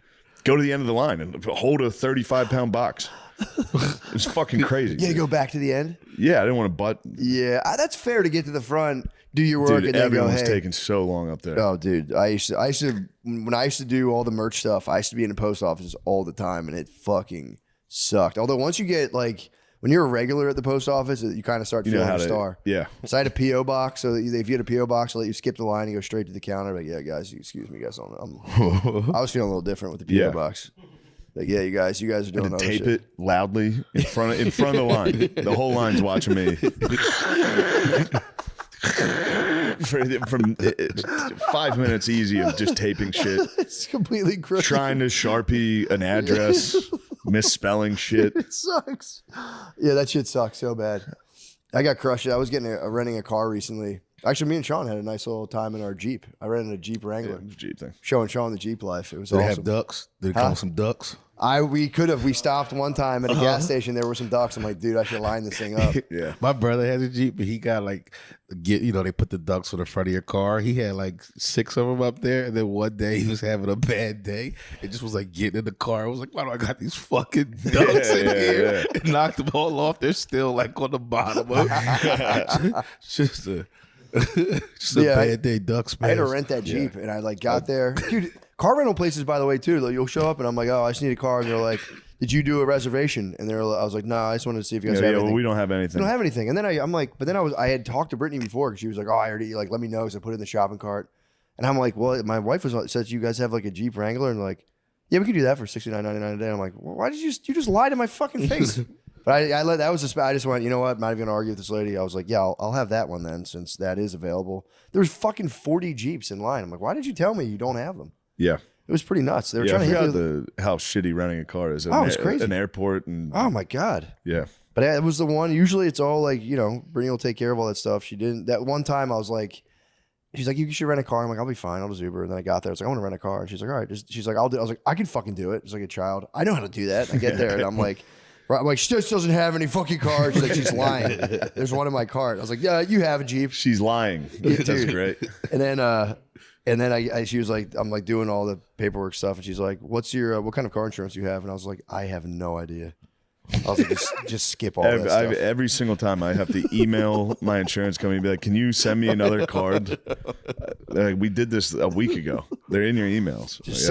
go to the end of the line and hold a 35-pound box. It was fucking crazy. You gotta go back to the end? Yeah, I didn't want to butt. Yeah, that's fair to get to the front, do your work, Dude, and then go, everyone was hey. taking so long up there. Oh, dude, I used to when I used to do all the merch stuff, I used to be in the post office all the time, and it fucking sucked. Although once you get like, when you're a regular at the post office, you kind of start feeling a star. Yeah. So I had a PO box, so if you had a PO box, they'll let you skip the line and go straight to the counter. Like, yeah, guys, excuse me, guys, I was feeling a little different with the PO box. Like, yeah, you guys are doing other tape shit. it loudly in front of the line. The whole line's watching me. from 5 minutes easy of just taping shit, It's completely crooked. trying to Sharpie an address, misspelling shit. It sucks. Yeah, that shit sucks so bad. I got crushed. I was renting a car recently. Actually, me and Sean had a nice little time in our Jeep. I rented a Jeep Wrangler. Yeah, Jeep thing. Showing Sean the Jeep life. It was Did they awesome. have ducks? Did it come with some ducks? We stopped one time at a gas station. There were some ducks. I'm like, dude, I should line this thing up. Yeah. My brother has a Jeep, but he got like, they put the ducks on the front of your car. He had like 6 of them up there. And then one day he was having a bad day. It just was like getting in the car. I was like, why do I got these fucking ducks in here? And knocked them all off. They're still like on the bottom of it. Just a bad day ducks, man. I had to rent that Jeep, and I like got there. Dude, car rental places, by the way, too. Like, you'll show up, and I'm like, oh, I just need a car. And they're like, did you do a reservation? And I was like, no, I just wanted to see if you guys have anything. Well, we don't have anything. We don't have anything. And then I'm like, but then I had talked to Brittany before because she was like, oh, I already, like, let me know. So I put it in the shopping cart. And I'm like, well, my wife said you guys have like a Jeep Wrangler, and like, yeah, we can do that for $69.99 a day. I'm like, well, why did you just lie to my fucking face? But I just went, you know what? I'm not even gonna argue with this lady. I was like, yeah, I'll have that one then, since that is available. There's fucking 40 Jeeps in line. I'm like, why did you tell me you don't have them? Yeah. It was pretty nuts. They were I trying to forgot hit how shitty renting a car is. Oh, it's crazy. An airport and Oh my god. yeah. But it was the one. Usually it's all like, Brittany will take care of all that stuff. She didn't. That one time I was like, she's like, you should rent a car. I'm like, I'll be fine. I'll just Uber. And then I got there. I was like, I want to rent a car. And she's like, all right. She's like, I'll do it. I was like, I can fucking do it. Just like a child. I know how to do that. I get there and I'm like, she just doesn't have any fucking cars. She's like, she's lying. There's one in my cart. I was like, yeah, you have a Jeep. She's lying. That's great. And then she was like, I'm like doing all the paperwork stuff, and she's like, what kind of car insurance do you have? And I was like, I have no idea. I was like, just skip all that stuff. Every single time I have to email my insurance company and be like, can you send me another card? We did this a week ago. They're in your emails. Just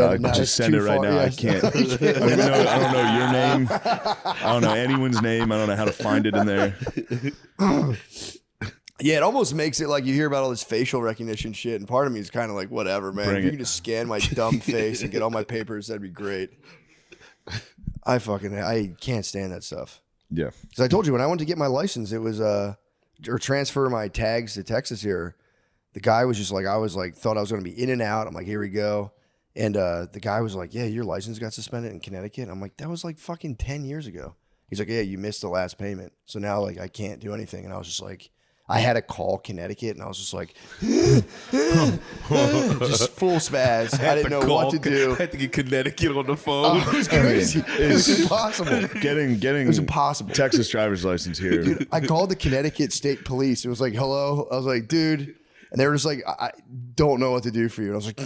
send it right now. I can't. I don't know your name. I don't know anyone's name. I don't know how to find it in there. Yeah, it almost makes it like you hear about all this facial recognition shit, and part of me is kind of like, whatever, man. If you can just scan my dumb face and get all my papers, that'd be great. I can't stand that stuff. Yeah. Because I told you, when I went to get my license, it was, or transfer my tags to Texas here, the guy was just like, thought I was going to be in and out. I'm like, here we go. And the guy was like, yeah, your license got suspended in Connecticut. I'm like, that was like fucking 10 years ago. He's like, yeah, you missed the last payment. So now like I can't do anything. And I was just like, I had to call Connecticut, and I was just like, just full spaz. I didn't know what to do. I had to get Connecticut on the phone. It was crazy. It was impossible. Getting It was impossible. Texas driver's license here. Dude, I called the Connecticut State Police. It was like, hello. I was like, dude. And they were just like, I don't know what to do for you. And I was like,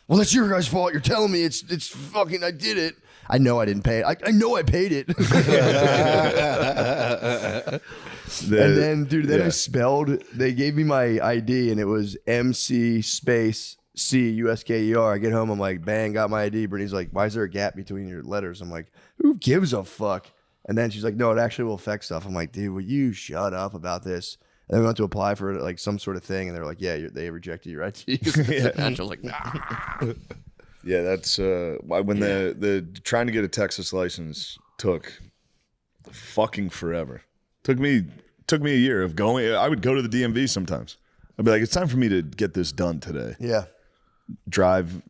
well, that's your guys' fault. You're telling me it's fucking, I did it. I know I didn't pay it. I know I paid it. And then, dude, they gave me my ID, and it was MC space C USKER. I get home, I'm like, bang, got my ID. Brittany's like, why is there a gap between your letters? I'm like, who gives a fuck? And then she's like, no, it actually will affect stuff. I'm like, dude, will you shut up about this? And then we went to apply for like some sort of thing, and they're like, yeah, they rejected you, right? And I was like, nah. Yeah, that's when the trying to get a Texas license took fucking forever. Took me a year of going. I would go to the DMV sometimes. I'd be like, it's time for me to get this done today. Yeah. Drive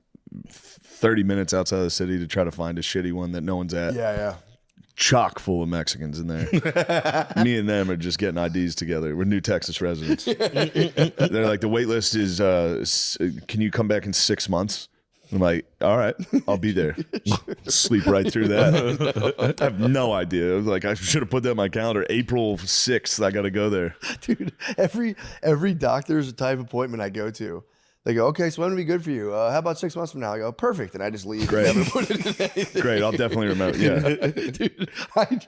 30 minutes outside of the city to try to find a shitty one that no one's at. Yeah. Chock full of Mexicans in there. Me and them are just getting IDs together. We're new Texas residents. They're like, the wait list is, can you come back in 6 months? I'm like, all right, I'll be there. Sleep right through that. I have no idea. I was like, I should have put that in my calendar. April 6th, I got to go there. Dude, every doctor's type appointment I go to, they go, okay, so when would be good for you? How about 6 months from now? I go, perfect. And I just leave. Great. And never put it in anything. Great, I'll definitely remember. Yeah. Dude, I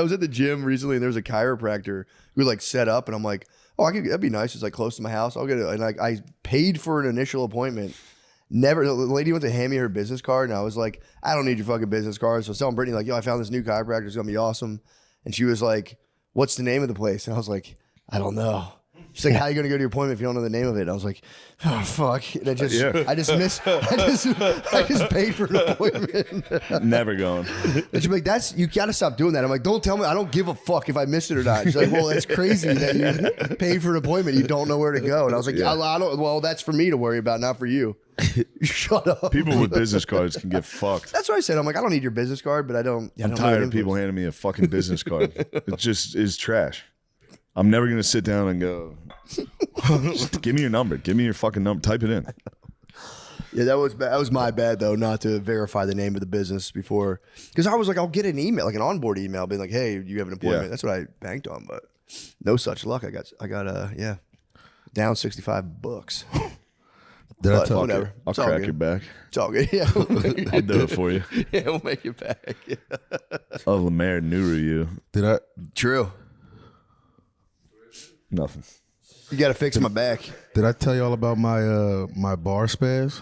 was at the gym recently, and there was a chiropractor who like set up, and I'm like, oh, that'd be nice. It's like close to my house. I'll get it. And like, I paid for an initial appointment. The lady went to hand me her business card, and I was like, I don't need your fucking business card. So I was telling Brittany, like, yo, I found this new chiropractor. It's going to be awesome. And she was like, what's the name of the place? And I was like, I don't know. She's like, how are you going to go to your appointment if you don't know the name of it? I was like, oh, fuck. And I just paid for an appointment. Never going. And she's like, you got to stop doing that. I'm like, don't tell me. I don't give a fuck if I missed it or not. She's like, well, that's crazy that you paid for an appointment. You don't know where to go. And I was like, I don't, well, that's for me to worry about, not for you. Shut up. People with business cards can get fucked. That's what I said. I'm like, I don't need your business card, but I'm tired of people handing me a fucking business card. It just is trash. I'm never going to sit down and go, give me your number. Give me your fucking number. Type it in. Yeah, that was my bad, though, not to verify the name of the business before. Because I was like, I'll get an email, like an onboard email, being like, hey, you have an appointment. Yeah. That's what I banked on, but no such luck. I got down $65. Did I tell whatever. I'll It's all crack good. your back. It's all good. Yeah, I'll do it for you. yeah, we'll make it back. Yeah. Oh, Lemaire Nuru you. Did I? True. Nothing. You got to fix my back. Did I tell y'all about my my bar spaz?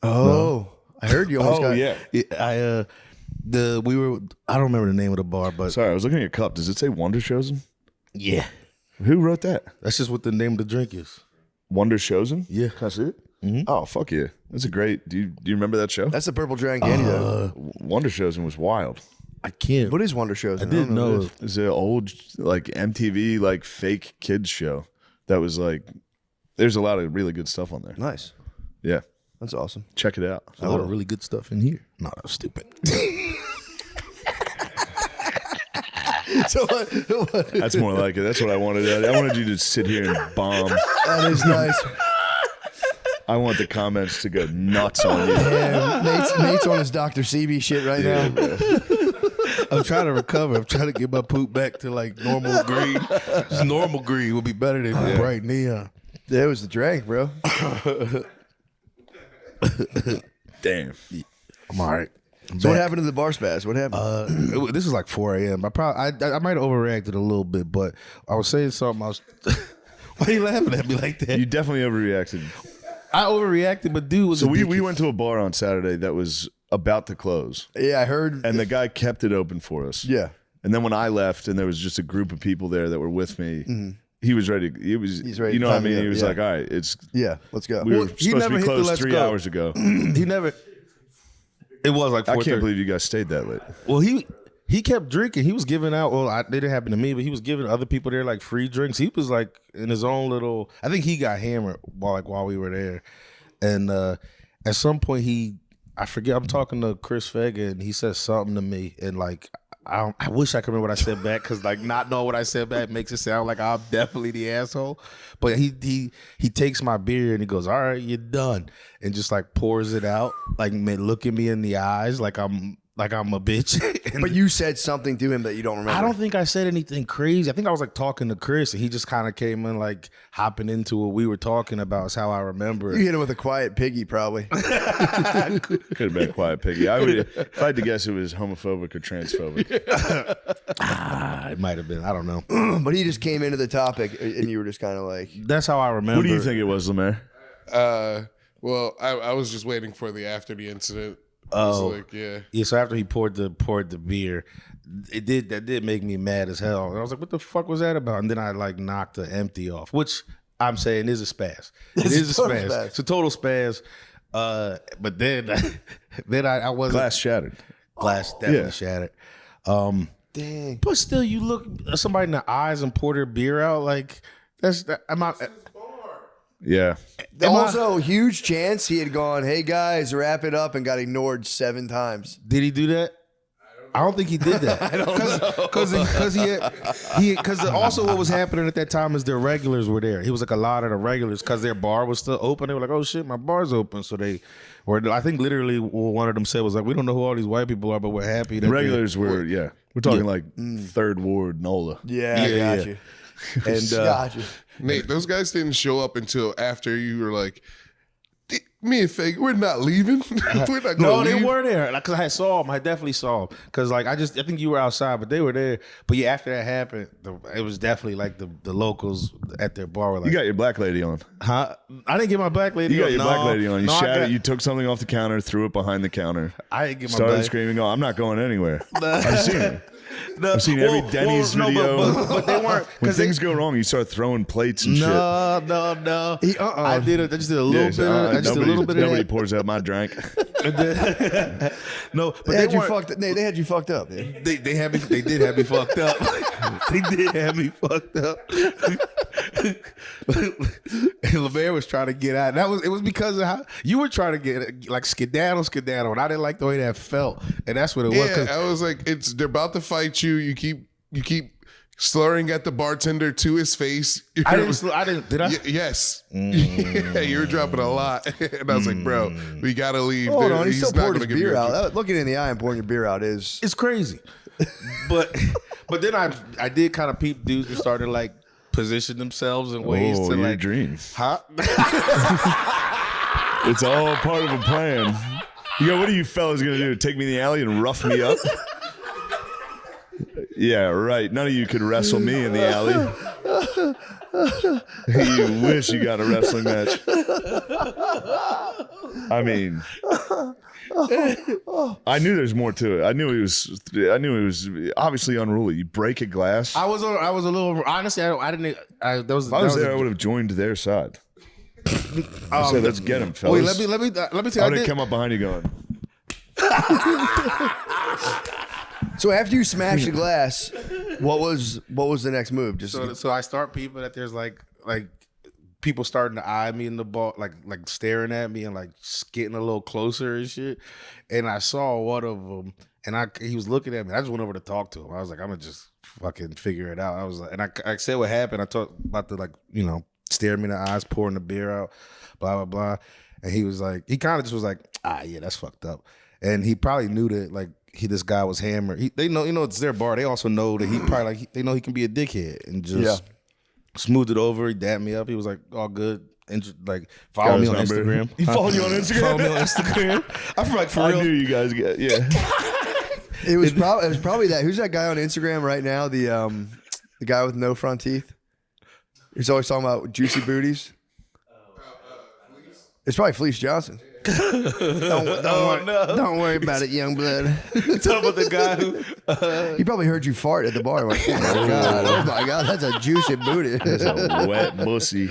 Oh, I heard you almost got. yeah. I don't remember the name of the bar, but Sorry, I was looking at your cup. Does it say Wonder Chosen? yeah, Who wrote that? that's just what the name of the drink is. Wonder Chosen? Yeah. Can I see it? Oh, fuck yeah. That's a great. Do you remember that show? That's the purple giant candy, though. Wonder Chosen was wild. I can't. What is Wonder Shows? I didn't know. It's an old like MTV like fake kids show that was like. There's a lot of really good stuff on there. Nice. Yeah, That's awesome. check it out. A lot of really good stuff in here. No, that was stupid. So what? That's more like it. That's what I wanted. I wanted you to sit here and bomb. That is nice. I want the comments to go nuts on you. Yeah, Nate's on his Dr. CB shit right now. I'm trying to recover. I'm trying to get my poop back to like normal green. Just normal green would be better than bright neon. That was the drink, bro. Damn. I'm all right. So what happened to the bar spaz? What happened? This is like 4 a.m. I might have overreacted a little bit, but I was saying something. Why are you laughing at me like that? You definitely overreacted. I overreacted, but dude was So a we dickhead. went to a bar on Saturday that was about to close, Yeah, I heard. and the guy kept it open for us. Yeah. And then when I left, and there was just a group of people there that were with me, he was ready. He's ready You know to what I time it mean? up, He was yeah. like, "All right, it's Yeah, let's go. we were he supposed to never be hit the closed let's 3 go. hours ago." He never. It was like 4:30. I can't believe you guys stayed that late. Well, he kept drinking. He was giving out. Well, it didn't happen to me, but he was giving other people there like free drinks. He was like in his own little. I think he got hammered while we were there, and at some point I forget. I'm talking to Chris Vega, and he said something to me, and like I wish I could remember what I said back, because like not knowing what I said back makes it sound like I'm definitely the asshole. But he takes my beer and he goes, "All right, you're done," and just like pours it out, like looking me in the eyes, like I'm a bitch. And But you said something to him that you don't remember. I don't think I said anything crazy. I think I was like talking to Chris, and he just kind of came in like hopping into what we were talking about. Is how I remember You it. hit him with a quiet piggy, probably. Could have been Quiet Piggy. If I had to guess, it was homophobic or transphobic. It might have been. I don't know. But he just came into the topic, and you were just kind of like, That's how I remember. What do you think it was, Lemaire? Well, I was just waiting for the after the incident. Oh. Like, yeah. Yeah, so after he poured the beer, that did make me mad as hell. And I was like, what the fuck was that about? And then I like knocked the empty off, which I'm saying is a spaz. It is a total spaz. spaz. It's a total spaz. But then I wasn't. Glass shattered. Glass definitely Yeah. shattered. dang. But still, you look somebody in the eyes and pour their beer out like that's. Yeah. Also, huge chance he had gone, hey guys, wrap it up, and got ignored 7 times. Did he do that? I don't think he did that. I don't know. Because also what was happening at that time is their regulars were there. He was like a lot of the regulars because their bar was still open. They were like, oh shit, my bar's open. So they were, I think literally what one of them said was like, we don't know who all these white people are, but we're happy that The regulars were, yeah. We're talking like Third Ward NOLA. Yeah, I got you. And Got you. Nate, those guys didn't show up until after you were like, me and Fake, we're not leaving. We're not going to no, leave. they were there. Like, cause I saw them. I definitely saw them. Cause like I think you were outside, but they were there. But yeah, after that happened, it was definitely like the locals at their bar were like, You got your black lady on. huh? I didn't get my black lady. You got on. your No. black lady on. You No, I shouted. got- You took something off the counter, threw it behind the counter. I didn't get my Started black. screaming, "Oh, I'm not going anywhere." I've seen it. I've seen every Denny's video. But they weren't When because things go wrong, you start throwing plates and shit. No. I just did a little bit. I just did a little bit of Nobody that. pours out my drink. No, but They had you fucked. They had you fucked up. Dude. They had me. They did have me fucked up. They did have me fucked up. And LeMaire was trying to get out. It was because of how you were trying to get like skedaddle, and I didn't like the way that felt, and that's what it was. Yeah, I was like, they're about to fight you. You keep slurring at the bartender to his face. I didn't. Did I? Yes. Yeah, you were dropping a lot, and I was like, bro, we gotta leave. Hold on, he still not poured gonna his give you beer a- out. Looking in the eye and pouring your beer out is. It's crazy. But then I did kind of peep dudes who started like position themselves in ways to your like dream. huh? It's all part of a plan. You go, what are you fellas gonna do? Take me in the alley and rough me up? Yeah, right. None of you could wrestle me in the alley. You wish you got a wrestling match. I mean, I knew there's more to it. I knew he was obviously unruly. You break a glass. I was a little honestly. I didn't. If I If I was there, I would have joined their side. I said, let's get him, fellas. Wait, let me tell I you. would have come up behind you going, So after you smashed the glass, what was the next move? Just So I start peeping that there's like people starting to eye me in the bar, like staring at me and like getting a little closer and shit. And I saw one of them, and he was looking at me. I just went over to talk to him. I was like, I'm gonna just fucking figure it out. I was like, and I said what happened. I talked about the stare me in the eyes, pouring the beer out, blah blah blah. And he was like, he kind of just was like, yeah, that's fucked up. And he probably knew that like this guy was hammered. They know, it's their bar. They also know that he probably they know he can be a dickhead and just smoothed it over. He dapped me up. He was like, all good. And like follow me on Instagram. He followed you on Instagram? Follow me on Instagram. I feel like for real. I knew you guys get it was probably that. Who's that guy on Instagram right now? The guy with no front teeth. He's always talking about juicy booties. It's probably Fleece Johnson. Don't worry about it, young blood. Talking about the guy who He probably heard you fart at the bar. Like, oh my god, that's a juicy booty. That's a wet pussy.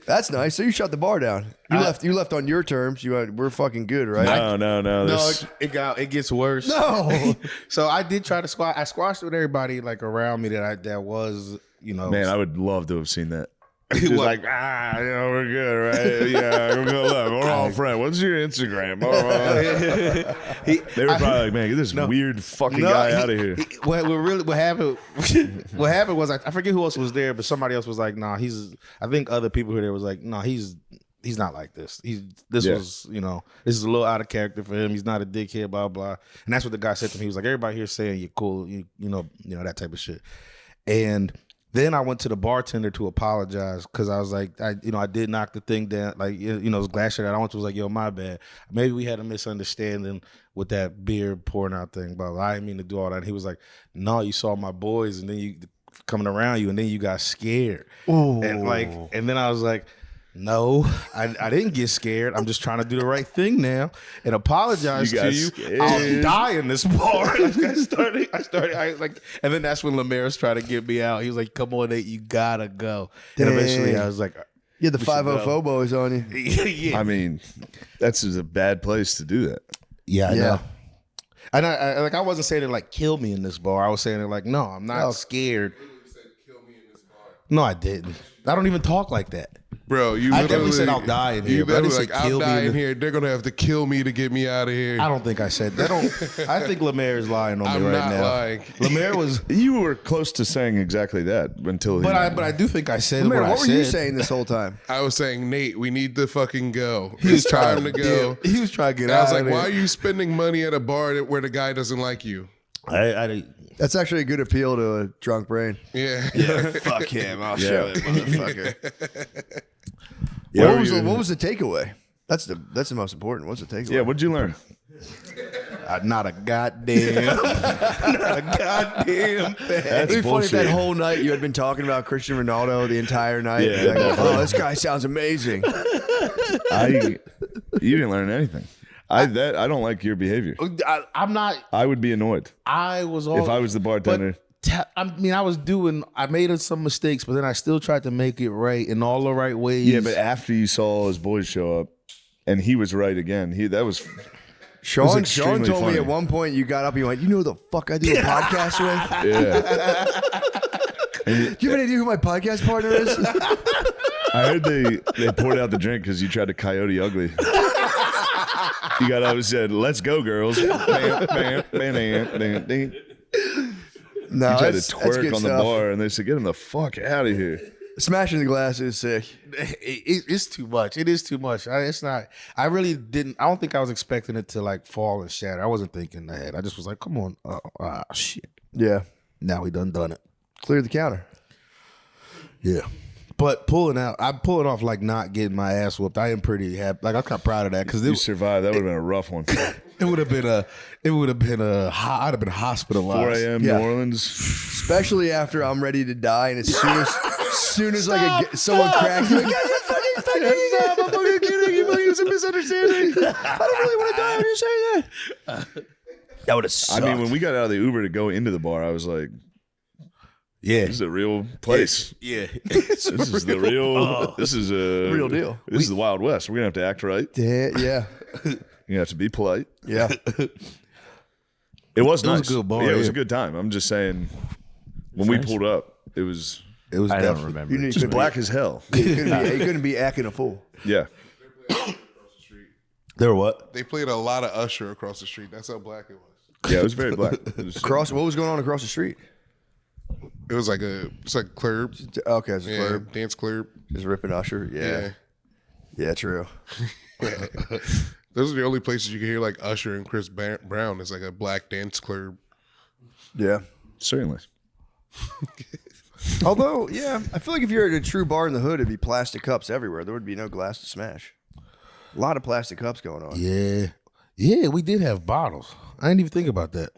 That's nice. So you shut the bar down. You left on your terms. You went, we're fucking good, right? No. This, it gets worse. No. So I did try to squash. I squashed with everybody like around me that was man, I would love to have seen that. He's like, we're good, right? Yeah, we're all friends. What's your Instagram? They were probably like, man, get this weird fucking guy out of here. What happened? What happened was I forget who else was there, but somebody else was like, nah, I think other people who were there was like, no, he's not like this. This is a little out of character for him. He's not a dickhead, blah blah. And that's what the guy said to me. He was like, everybody here saying you're cool, you know that type of shit. And then I went to the bartender to apologize because I was like, I did knock the thing down. Like, it was glass shit. I went to was like, yo, my bad. Maybe we had a misunderstanding with that beer pouring out thing, but I didn't mean to do all that. And he was like, no, you saw my boys and then you coming around you and then you got scared. Ooh. And then I was like, no, I didn't get scared. I'm just trying to do the right thing now and apologize to you. Scared. I'll die in this bar. I started, and then that's when Lemaire's trying to get me out. He was like, come on, Nate, you gotta go. Then eventually I was like, You had the 5-0 boys on you. yeah. I mean, that's just a bad place to do that. Yeah, I know. And I wasn't saying it like kill me in this bar. I was saying it like, no, I'm not scared. No, I didn't. I don't even talk like that. Bro, you I literally definitely said I'll die in here. You But I literally didn't say like, kill I'll me die in in the- here. They're gonna have to kill me to get me out of here. I don't think I said that. I think Lemaire is lying on I'm me right not now. lying. Lemaire was, You were close to saying exactly that until he. but I do think I said Man, what I what were said. you saying this whole time? I was saying, Nate, we need to fucking go. It's time to go. He was trying to get And I out was like, of there. why are you spending money at a bar where the guy doesn't like you? I That's actually a good appeal to a drunk brain. Yeah. fuck him. I'll show him, motherfucker. What was the takeaway? That's the most important. What's the takeaway? Yeah, what'd you learn? Not a goddamn, not a goddamn thing. That's It'd be funny if that bullshit. whole night you had been talking about Cristiano Ronaldo the entire night. Yeah, Like, oh, this guy sounds amazing. You didn't learn anything. I don't like your behavior. I'm not. I would be annoyed I was all. if I was the bartender. I made some mistakes, but then I still tried to make it right in all the right ways. Yeah, but after you saw his boys show up, and he was right again. Sean extremely told funny. me at one point you got up and you went, you know who the fuck I do a podcast with? Yeah. Do you have any idea who my podcast partner is? I heard they poured out the drink because you tried to coyote ugly. You got up and said, "Let's go, girls." Bam, bam, bam, bam, bam, bam. No, You tried to that's twerk good on the stuff. bar, and they said, "Get him the fuck out of here." Smashing the glass is sick. It's too much. It is too much. It's not. I really didn't. I don't think I was expecting it to like fall and shatter. I wasn't thinking ahead. I just was like, come on. Shit. Yeah. Now we done it. Cleared the counter. Yeah. But I'm pulling off like not getting my ass whooped. I am pretty happy. Like I'm kind of proud of that because You survived. That would have been a rough one. it would have been I'd have been hospitalized. 4 a.m. Yeah. New Orleans. Especially after I'm ready to die, and as soon as someone cracks me, I'm fucking kidding. You fucking, it's a misunderstanding. I don't really want to die. I'm just saying that. That would have I sucked. mean, when we got out of the Uber to go into the bar, I was like, Yeah. "This is a real place. Yeah. This is the real. This is a Real deal. This is the Wild West. We're gonna have to act right. Yeah. You have to be polite. Yeah. It was nice. a good bar, Yeah, it was yeah. a good time. I'm just saying, when we pulled up, it was It was I don't definitely. remember. You knew you just couldn't black as hell. you couldn't be acting a fool. Yeah. They were what? They played a lot of Usher across the street. That's how black it was. Yeah, it was very black. It was, What was going on across the street? It was it's like club. Okay, it's a Yeah, club. dance club. Just ripping Usher. Yeah. Yeah, true. Those are the only places you can hear like Usher and Chris Brown. It's like a black dance club. Yeah. certainly. Although, yeah, I feel like if you're at a true bar in the hood, it'd be plastic cups everywhere. There would be no glass to smash. A lot of plastic cups going on. Yeah. Yeah, we did have bottles. I didn't even think about that.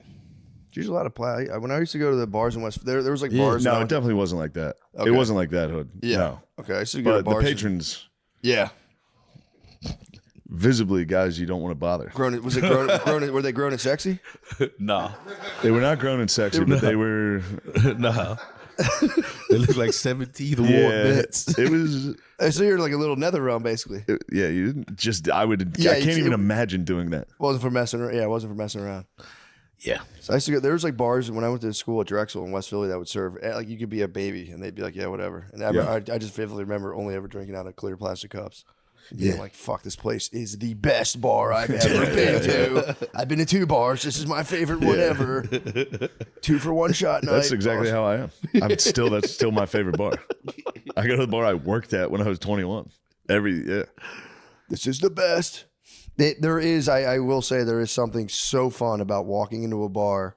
There's a lot of plastic. When I used to go to the bars in West, there was like bars. No, now- it definitely wasn't like that. Okay. It wasn't like that, Hood. Yeah. No. Okay, I used to go to But the bars. patrons, Yeah. visibly guys you don't want to bother. Was it grown? Were they grown and sexy? No. They were not grown and sexy, but they were. No. They look like 17th Ward Yeah, vets. it was. So you're like a little nether realm, basically. Yeah, you didn't just. I would. Yeah, I can't even it- imagine doing that. Wasn't for messing around. Yeah, it wasn't for messing around. Yeah. So I used to go. There was like bars when I went to school at Drexel in West Philly that would serve like you could be a baby and they'd be like, yeah, whatever. And I just vividly remember only ever drinking out of clear plastic cups. Yeah, like fuck, this place is the best bar I've ever been to. I've been to 2 bars. This is my favorite one ever. 2 for 1 shot night. That's exactly how I am. That's still my favorite bar. I go to the bar I worked at when I was 21. This is the best. There is, I will say, there is something so fun about walking into a bar,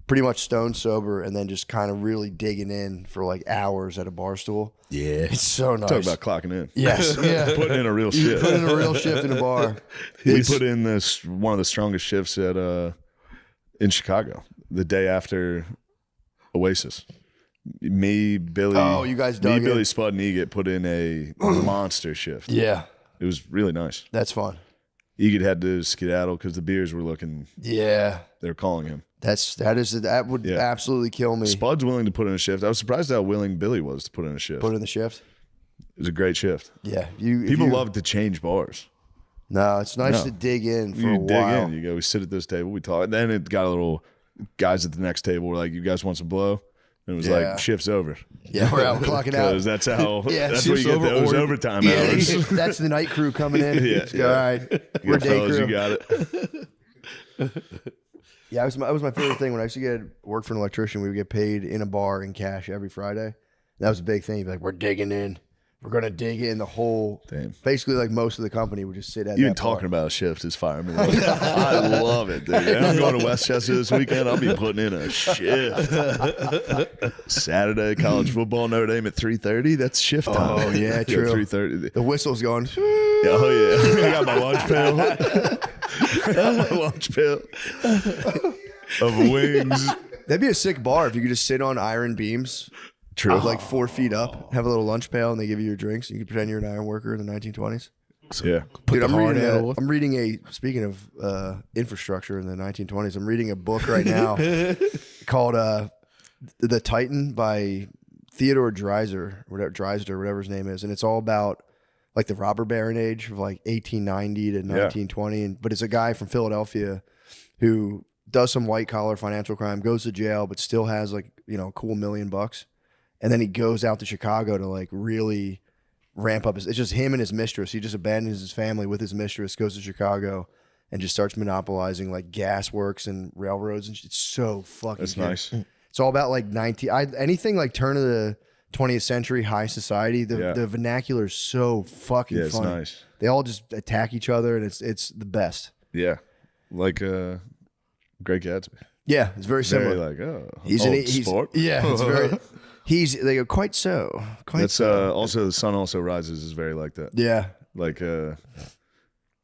pretty much stone sober, and then just kind of really digging in for like hours at a bar stool. Yeah. It's so nice. Talk about clocking in. Yes, yeah. Putting in a real shift. Put in a real shift in a bar. We It's- put in one of the strongest shifts at in Chicago the day after Oasis. Me, Billy. Oh, you guys dug in. Billy, Spud, and Egit put in a monster shift. Yeah, It was really nice. that's fun. Egit had to skedaddle because the beers were looking. Yeah, They were calling him. that would Yeah. absolutely kill me. Spud's willing to put in a shift. I was surprised how willing Billy was to put in a shift. Put in the shift. It was a great shift. Yeah, People love to change bars. No, it's nice No. to dig in for You a dig while. in. You go. We sit at this table. We talk. And then it got a little. Guys at the next table were like, "You guys want some blow?" And it was Yeah. like, "Shift's over." Yeah, we're out clocking out. Because that's how. Yeah, that's what shift's you get over those or- overtime Yeah, hours. that's the night crew coming in. Yeah, Let's go, yeah. all right, You we're got day fellas, crew. you got it. Yeah, that was my favorite thing when I used to get work for an electrician. We would get paid in a bar in cash every Friday. That was a big thing. You'd be like, we're digging in. We're gonna dig in the whole. Damn. Basically, like most of the company would just sit at Even that bar. talking about a shift is firing me up. I love it, dude. And I'm going to Westchester this weekend. I'll be putting in a shift. Saturday, college football, Notre Dame at 3:30. That's shift time. Oh, yeah, true. 3:30. The whistle's going. Oh yeah, I got my lunch pail. My lunch pail of wings. That'd be a sick bar if you could just sit on iron beams, True. like 4 feet up, have a little lunch pail, and they give you your drinks. You could pretend you're an iron worker in the 1920s. So Yeah. put Dude, the hard hat on. I'm reading speaking of infrastructure in the 1920s, I'm reading a book right now called The Titan by Theodore Dreiser, whatever his name is. And it's all about like the robber baron age of like 1890 to 1920. But it's a guy from Philadelphia who does some white collar financial crime, goes to jail, but still has like, a cool $1 million. And then he goes out to Chicago to like really ramp up it's just him and his mistress. He just abandons his family with his mistress, goes to Chicago and just starts monopolizing like gas works and railroads and shit. It's so fucking That's good. nice. It's all about like anything like turn of the 20th century high society. The vernacular is so fucking Yeah, it's funny. nice. They all just attack each other and it's the best. Yeah. Like Great Gatsby. Yeah, it's very similar. Very like, he's sport. Yeah, it's very they go quite so. That's also The Sun Also Rises is very like that. Yeah. Like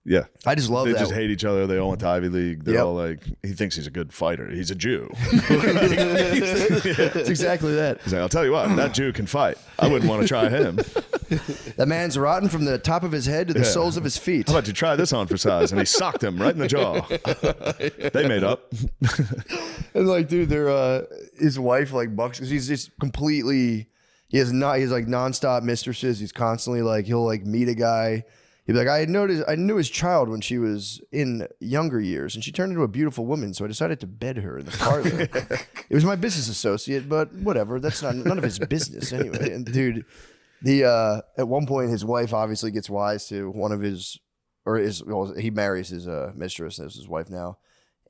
yeah. I just love They that. just hate each other. They all went to Ivy League. They're Yep. all like, he thinks he's a good fighter. He's a Jew. It's exactly that. He's like, I'll tell you what, that Jew can fight. I wouldn't want to try him. That man's rotten from the top of his head to the soles of his feet. How about you try this on for size? And he socked him right in the jaw. They made up. And like, dude, they're his wife like bucks because he's just completely. He's like nonstop mistresses. He's constantly like he'll like meet a guy. He'd be like, I knew his child when she was in younger years, and she turned into a beautiful woman, so I decided to bed her in the parlor. It was my business associate, but whatever. That's none of his business anyway. And dude, at one point, his wife obviously gets wise to one of he marries his mistress, and this is his wife now,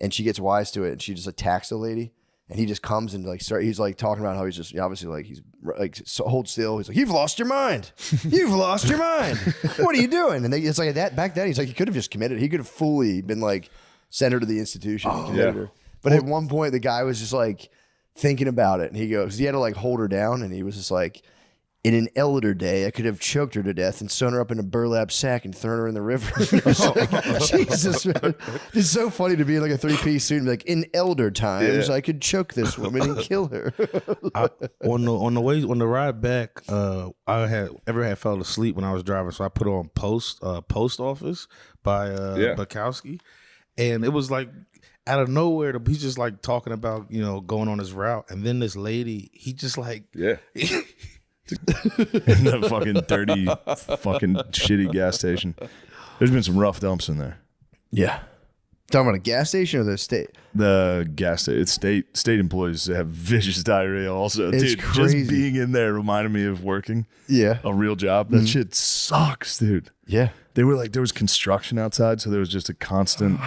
and she gets wise to it, and she just attacks the lady. And he just comes and like he's like talking about how he's just obviously like he's like hold still. He's like, you've lost your mind. You've lost your mind. What are you doing? And it's like that back then. He's like, he could have just committed. He could have fully been like sent her to the institution and committed her. But at one point, the guy was just like thinking about it, and he goes, he had to like hold her down, and he was just like, in an elder day, I could have choked her to death and sewn her up in a burlap sack and thrown her in the river. Like, Jesus, man. It's so funny to be in like a 3-piece suit and be like, in elder times, I could choke this woman and kill her. On the ride back, I had fell asleep when I was driving, so I put on post office by Bukowski, and it was like out of nowhere, he's just like talking about going on his route, and then this lady, he just like in that fucking dirty, fucking shitty gas station. There's been some rough dumps in there. Yeah. Talking about a gas station or the state? The gas station. It's state employees have vicious diarrhea also. It's dude, crazy. Just being in there reminded me of working Yeah. a real job. That shit sucks, dude. Yeah. They were like, there was construction outside, so there was just a constant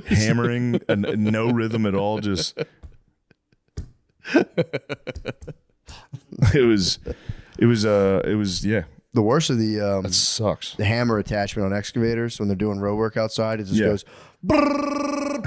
hammering and no rhythm at all. Just it was yeah. The worst of That sucks. the hammer attachment on excavators when they're doing road work outside, it just goes brrr,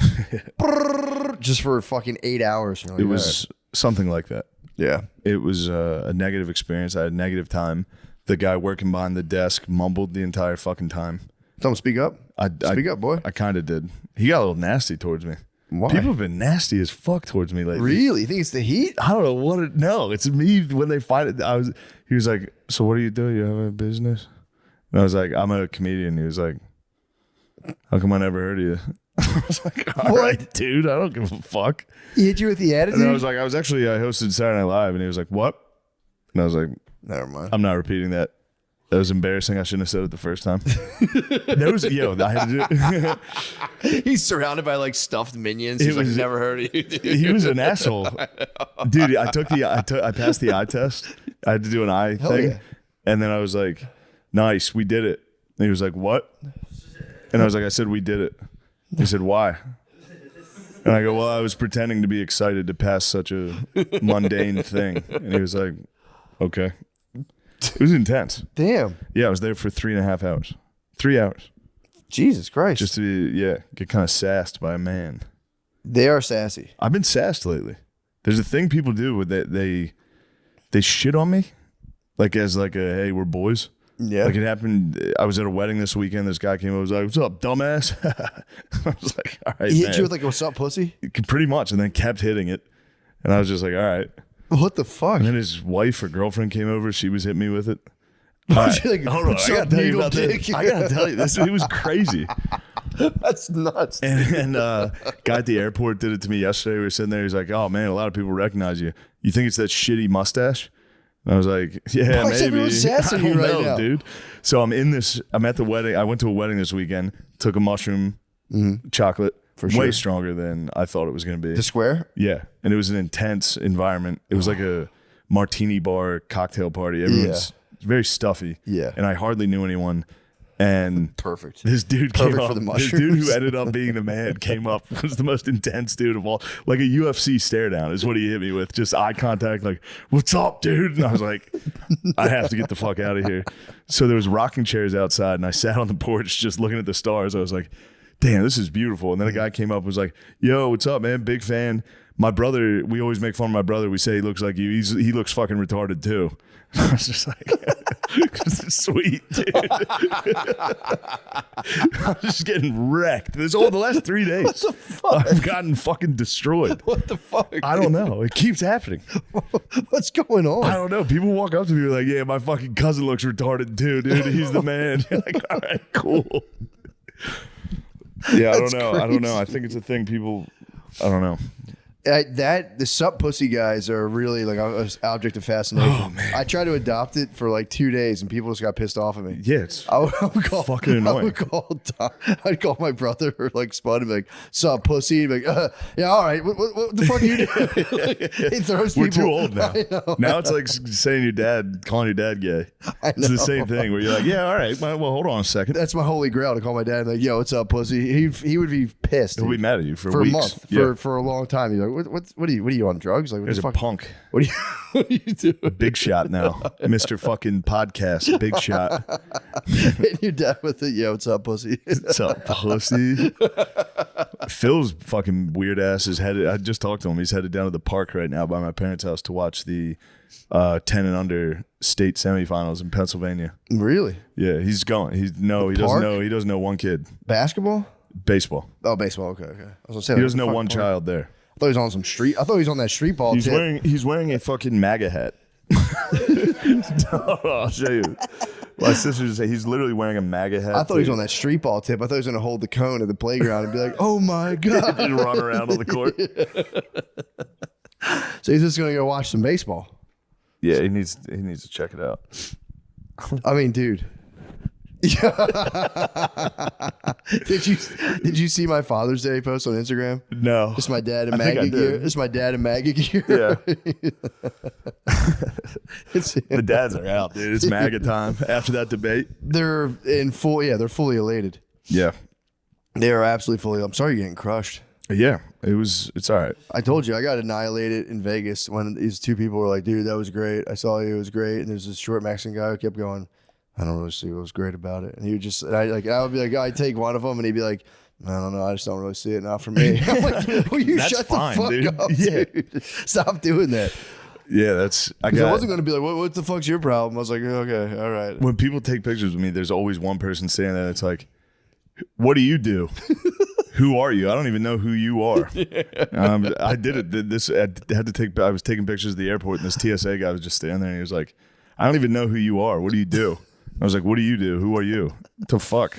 brrr, just for fucking 8 hours. You're like, It was something like that. yeah. It was a negative experience. I had a negative time. The guy working behind the desk mumbled the entire fucking time. Someone speak up. Speak up, boy. I kind of did. He got a little nasty towards me. Why? People have been nasty as fuck towards me lately. Really? You think it's the heat? I don't know what it. No, it's me when they find it. He was like, "So what do you do? You have a business?" And I was like, "I'm a comedian." He was like, "How come I never heard of you?" I was like, "All right, dude. I don't give a fuck." He hit you with the attitude? And then I was like, "I hosted Saturday Night Live," and he was like, "What?" And I was like, Never mind. I'm not repeating that. That was embarrassing. I shouldn't have said it the first time. I had to do it. He's surrounded by like stuffed minions. He's like, never heard of you, dude. He was an asshole. Dude, I passed the eye test. I had to do an eye thing. yeah. And then I was like, nice, we did it. And he was like, what? And I was like, I said, we did it. He said, why? And I go, well, I was pretending to be excited to pass such a mundane thing. And he was like, okay. It was intense. Damn. Yeah, I was there for 3.5 hours. 3 hours. Jesus Christ. Just to get kind of sassed by a man. They are sassy. I've been sassed lately. There's a thing people do with they shit on me, like as like a hey, we're boys. Yeah. Like it happened. I was at a wedding this weekend. This guy came over, was like, "What's up, dumbass?" I was like, "All right." He man. hit you with like, what's up, pussy? Pretty much, and then kept hitting it, and I was just like, "All right." What the fuck? And then his wife or girlfriend came over. She was hitting me with it. All right. Like, Hold on, what's I up, gotta tell you needle about this. dick? I gotta tell you this. It was crazy. That's nuts. And guy at the airport did it to me yesterday. We were sitting there. He's like, "Oh man, a lot of people recognize you. You think it's that shitty mustache?" And I was like, "Yeah, Why is maybe." everyone sassing I you don't right know, now? dude. So I'm at the wedding. I went to a wedding this weekend. Took a mushroom chocolate. For Way sure. stronger than I thought it was going to be. The square? Yeah, and it was an intense environment. It was like a martini bar cocktail party. Everyone's very stuffy. Yeah. and I hardly knew anyone. And Perfect. this dude Perfect came for up. the This dude who mushrooms. ended up being the man came up. Was the most intense dude of all. Like a UFC stare down is what he hit me with. Just eye contact. Like, "What's up, dude?" And I was like, "I have to get the fuck out of here." So there was rocking chairs outside, and I sat on the porch just looking at the stars. I was like, "Damn, this is beautiful." And then a guy came up and was like, "Yo, what's up, man? Big fan. My brother, we always make fun of my brother. We say he looks like you. He looks fucking retarded too." I was just like, sweet, dude. I'm just getting wrecked. The last 3 days. What the fuck? I've gotten fucking destroyed. What the fuck? I don't know. It keeps happening. What's going on? I don't know. People walk up to me like, "Yeah, my fucking cousin looks retarded too, dude. He's the man." Like, all right, cool. Yeah, I don't know. I don't know. I think it's a thing people. I don't know. The sup pussy guys are really like an object of fascination. Oh, man. I tried to adopt it for like 2 days, and people just got pissed off at me. Yeah, it's I would call, fucking annoying. I'd call my brother or like Spud and be like, "Sup pussy?" He'd be like, "Yeah, all right. What the fuck are you doing?" He throws We're people. too old now. I know. Now it's like saying calling your dad gay. I It's the know. same thing where you're like, "Yeah, all right. Well, hold on a second." That's my holy grail to call my dad and be like, "Yo, what's up, pussy?" He would be pissed. He'll be mad at you for for weeks. a month, Yeah. for a long time. He's like, "What are you on drugs? Like, what There's the a fuck? punk. What are you doing?" Big shot now. Mr. fucking podcast. Big shot. Hitting your dad with it. "Yo, what's up, pussy?" What's up, pussy? Phil's fucking weird ass is headed. I just talked to him. He's headed down to the park right now by my parents' house to watch the 10 and under state semifinals in Pennsylvania. Really? Yeah, he's going. He doesn't Park? know. He doesn't know one kid. Basketball? Baseball. Oh, baseball. Okay. I was gonna say He like, doesn't know fuck one park. child there. I thought he was on some street. I thought he was on that street ball He's tip. wearing a fucking MAGA hat. I'll show you. My sister just said he's literally wearing a MAGA hat. I thought he was on that street ball tip. I thought he was gonna hold the cone at the playground and be like, "Oh my god!" and run around on the court. So he's just gonna go watch some baseball. Yeah, he needs to check it out. I mean, dude. Did you see my Father's Day post on Instagram? No, It's my dad in I think I MAGA gear. did. It's my dad in MAGA gear. Yeah. It's, The dads are out, dude. It's MAGA time after that debate. they're in full. Yeah, they're fully elated. Yeah, They are absolutely fully. I'm sorry you're getting crushed. yeah. It's all right. I told you I got annihilated in Vegas when these two people were like, "Dude, that was great. I saw you. It was great." And there's this short Mexican guy who kept going, "I don't really see what was great about it." And he would just, and I would be like, I'd take one of them, and he'd be like, "I don't know. I just don't really see it. Not for me." I'm like, "Will you That's shut fine, the fuck dude. up, Yeah. dude? Stop doing that." Yeah, that's. I 'Cause I got. wasn't going to be like, what the fuck's your problem? I was like, "Okay, all right." When people take pictures with me, there's always one person standing there. It's like, "What do you do? Who are you? I don't even know who you are." I did it. I had to take. I was taking pictures of the airport, and this TSA guy was just standing there, and he was like, "I don't even know who you are. What do you do?" I was like, "What do you do? Who are you? What the fuck?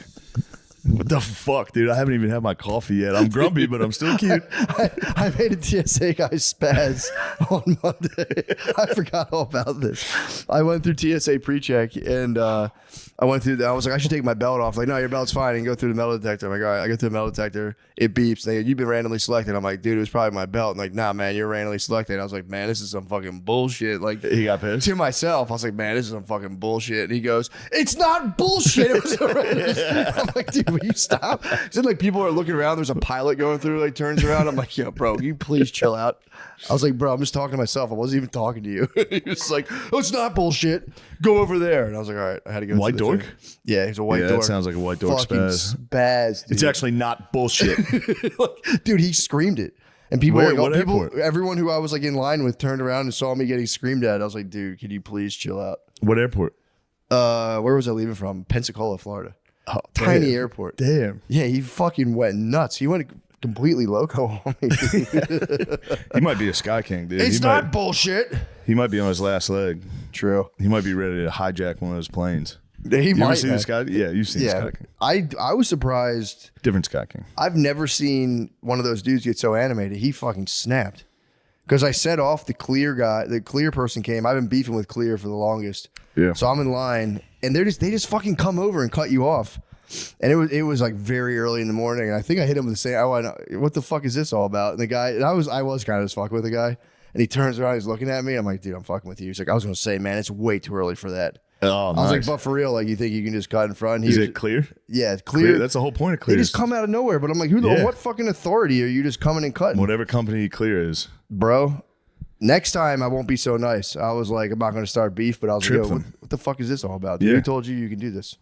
What the fuck, dude? I haven't even had my coffee yet. I'm grumpy, but I'm still cute." I made a TSA guy spaz on Monday. I forgot all about this. I went through TSA pre-check and I went through. I was like, I should take my belt off. Like, "No, your belt's fine." And go through the metal detector. I'm like, "All right." I go through the metal detector. It beeps. They go, "You've been randomly selected." I'm like, "Dude, it was probably my belt." And like, "Nah, man, you're randomly selected." And I was like, "Man, this is some fucking bullshit." Like, He got pissed. to myself, I was like, "Man, this is some fucking bullshit." And he goes, "It's not bullshit." It was I'm like, "Dude, will you stop?" Then like people are looking around. There's a pilot going through. Like turns around. I'm like, "Yo, bro, can you please chill out?" I was like, "Bro, I'm just talking to myself. I wasn't even talking to you." He was like, "Oh, it's not bullshit. Go over there." And I was like, "All right." I had to go. White to the dork? thing. Yeah, he's a white Yeah, dork. that sounds like a white dork Fucking spaz. Dude. It's actually not bullshit. Like, dude, he screamed it. And people, Where- were, what people, airport? everyone who I was like in line with turned around and saw me getting screamed at. I was like, "Dude, can you please chill out?" What airport? Where was I leaving from? Pensacola, Florida. Tiny damn. airport. Damn. Yeah, he fucking went nuts. He went completely loco on me. He might be a Sky King, dude. It's he not might, bullshit. he might be on his last leg. True. He might be ready to hijack one of those planes. He You ever might see have. this guy? Yeah, you've seen Yeah. Sky King. I was surprised. Different Sky King. I've never seen one of those dudes get so animated. He fucking snapped. Because I set off the Clear guy. The Clear person came. I've been beefing with Clear for the longest. Yeah. So I'm in line, and they just fucking come over and cut you off. And it was like very early in the morning. And I think I hit him with the same. Oh, I know, what the fuck is this all about? And the guy, and I was kind of just fucking with the guy. And he turns around, he's looking at me. I'm like, dude, I'm fucking with you. He's like, I was gonna say, man, it's way too early for that. Oh, I was nice. like, but for real, like, you think you can just cut in front? Is it clear? Yeah, clear. That's the whole point of Clear. They just come out of nowhere. But I'm like, what fucking authority are you just coming and cutting? Whatever company Clear is. Bro, next time I won't be so nice. I was like, I'm not going to start beef, but I was Trip like, yo, them. what the fuck is this all about? Dude, Yeah. who told you can do this?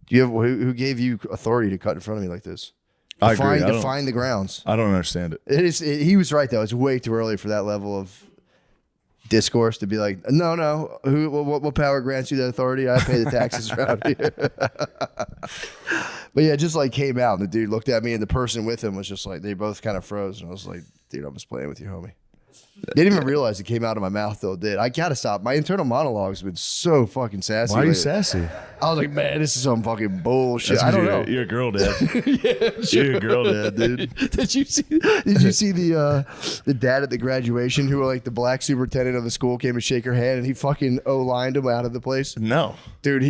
Do you have who gave you authority to cut in front of me like this? I agree. Define the grounds. I don't understand it. He was right though. It's way too early for that level of discourse to be like, no. What power grants you that authority? I pay the taxes around here. But yeah, it just like came out, and the dude looked at me, and the person with him was just like, they both kind of froze, and I was like, dude, I'm just playing with you, homie. They didn't even realize it came out of my mouth, though. It did. I gotta stop. My internal monologue has been so fucking sassy. Why are you lately. sassy? I was like, man, this is some fucking bullshit. That's I don't 'cause know. You're a girl dad. You're a girl dad, dude. Did you see the dad at the graduation who, like, the black superintendent of the school came to shake her hand and he fucking O-lined him out of the place? No. Dude,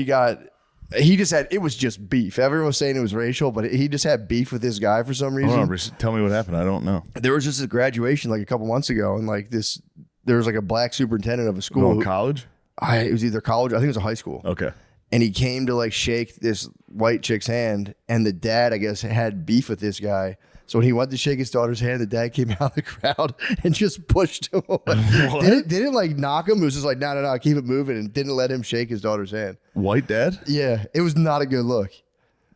it was just beef. Everyone was saying it was racial, but he just had beef with this guy for some reason. Hold on, tell me what happened. I don't know. There was just a graduation like a couple months ago, and like there was like a black superintendent of a school. Going college? It was either college, I think it was a high school. Okay. And he came to like shake this white chick's hand, and the dad, I guess, had beef with this guy. So when he went to shake his daughter's hand, the dad came out of the crowd and just pushed him away. Didn't like knock him. It was just like, no, keep it moving, and didn't let him shake his daughter's hand. White dad? Yeah, it was not a good look.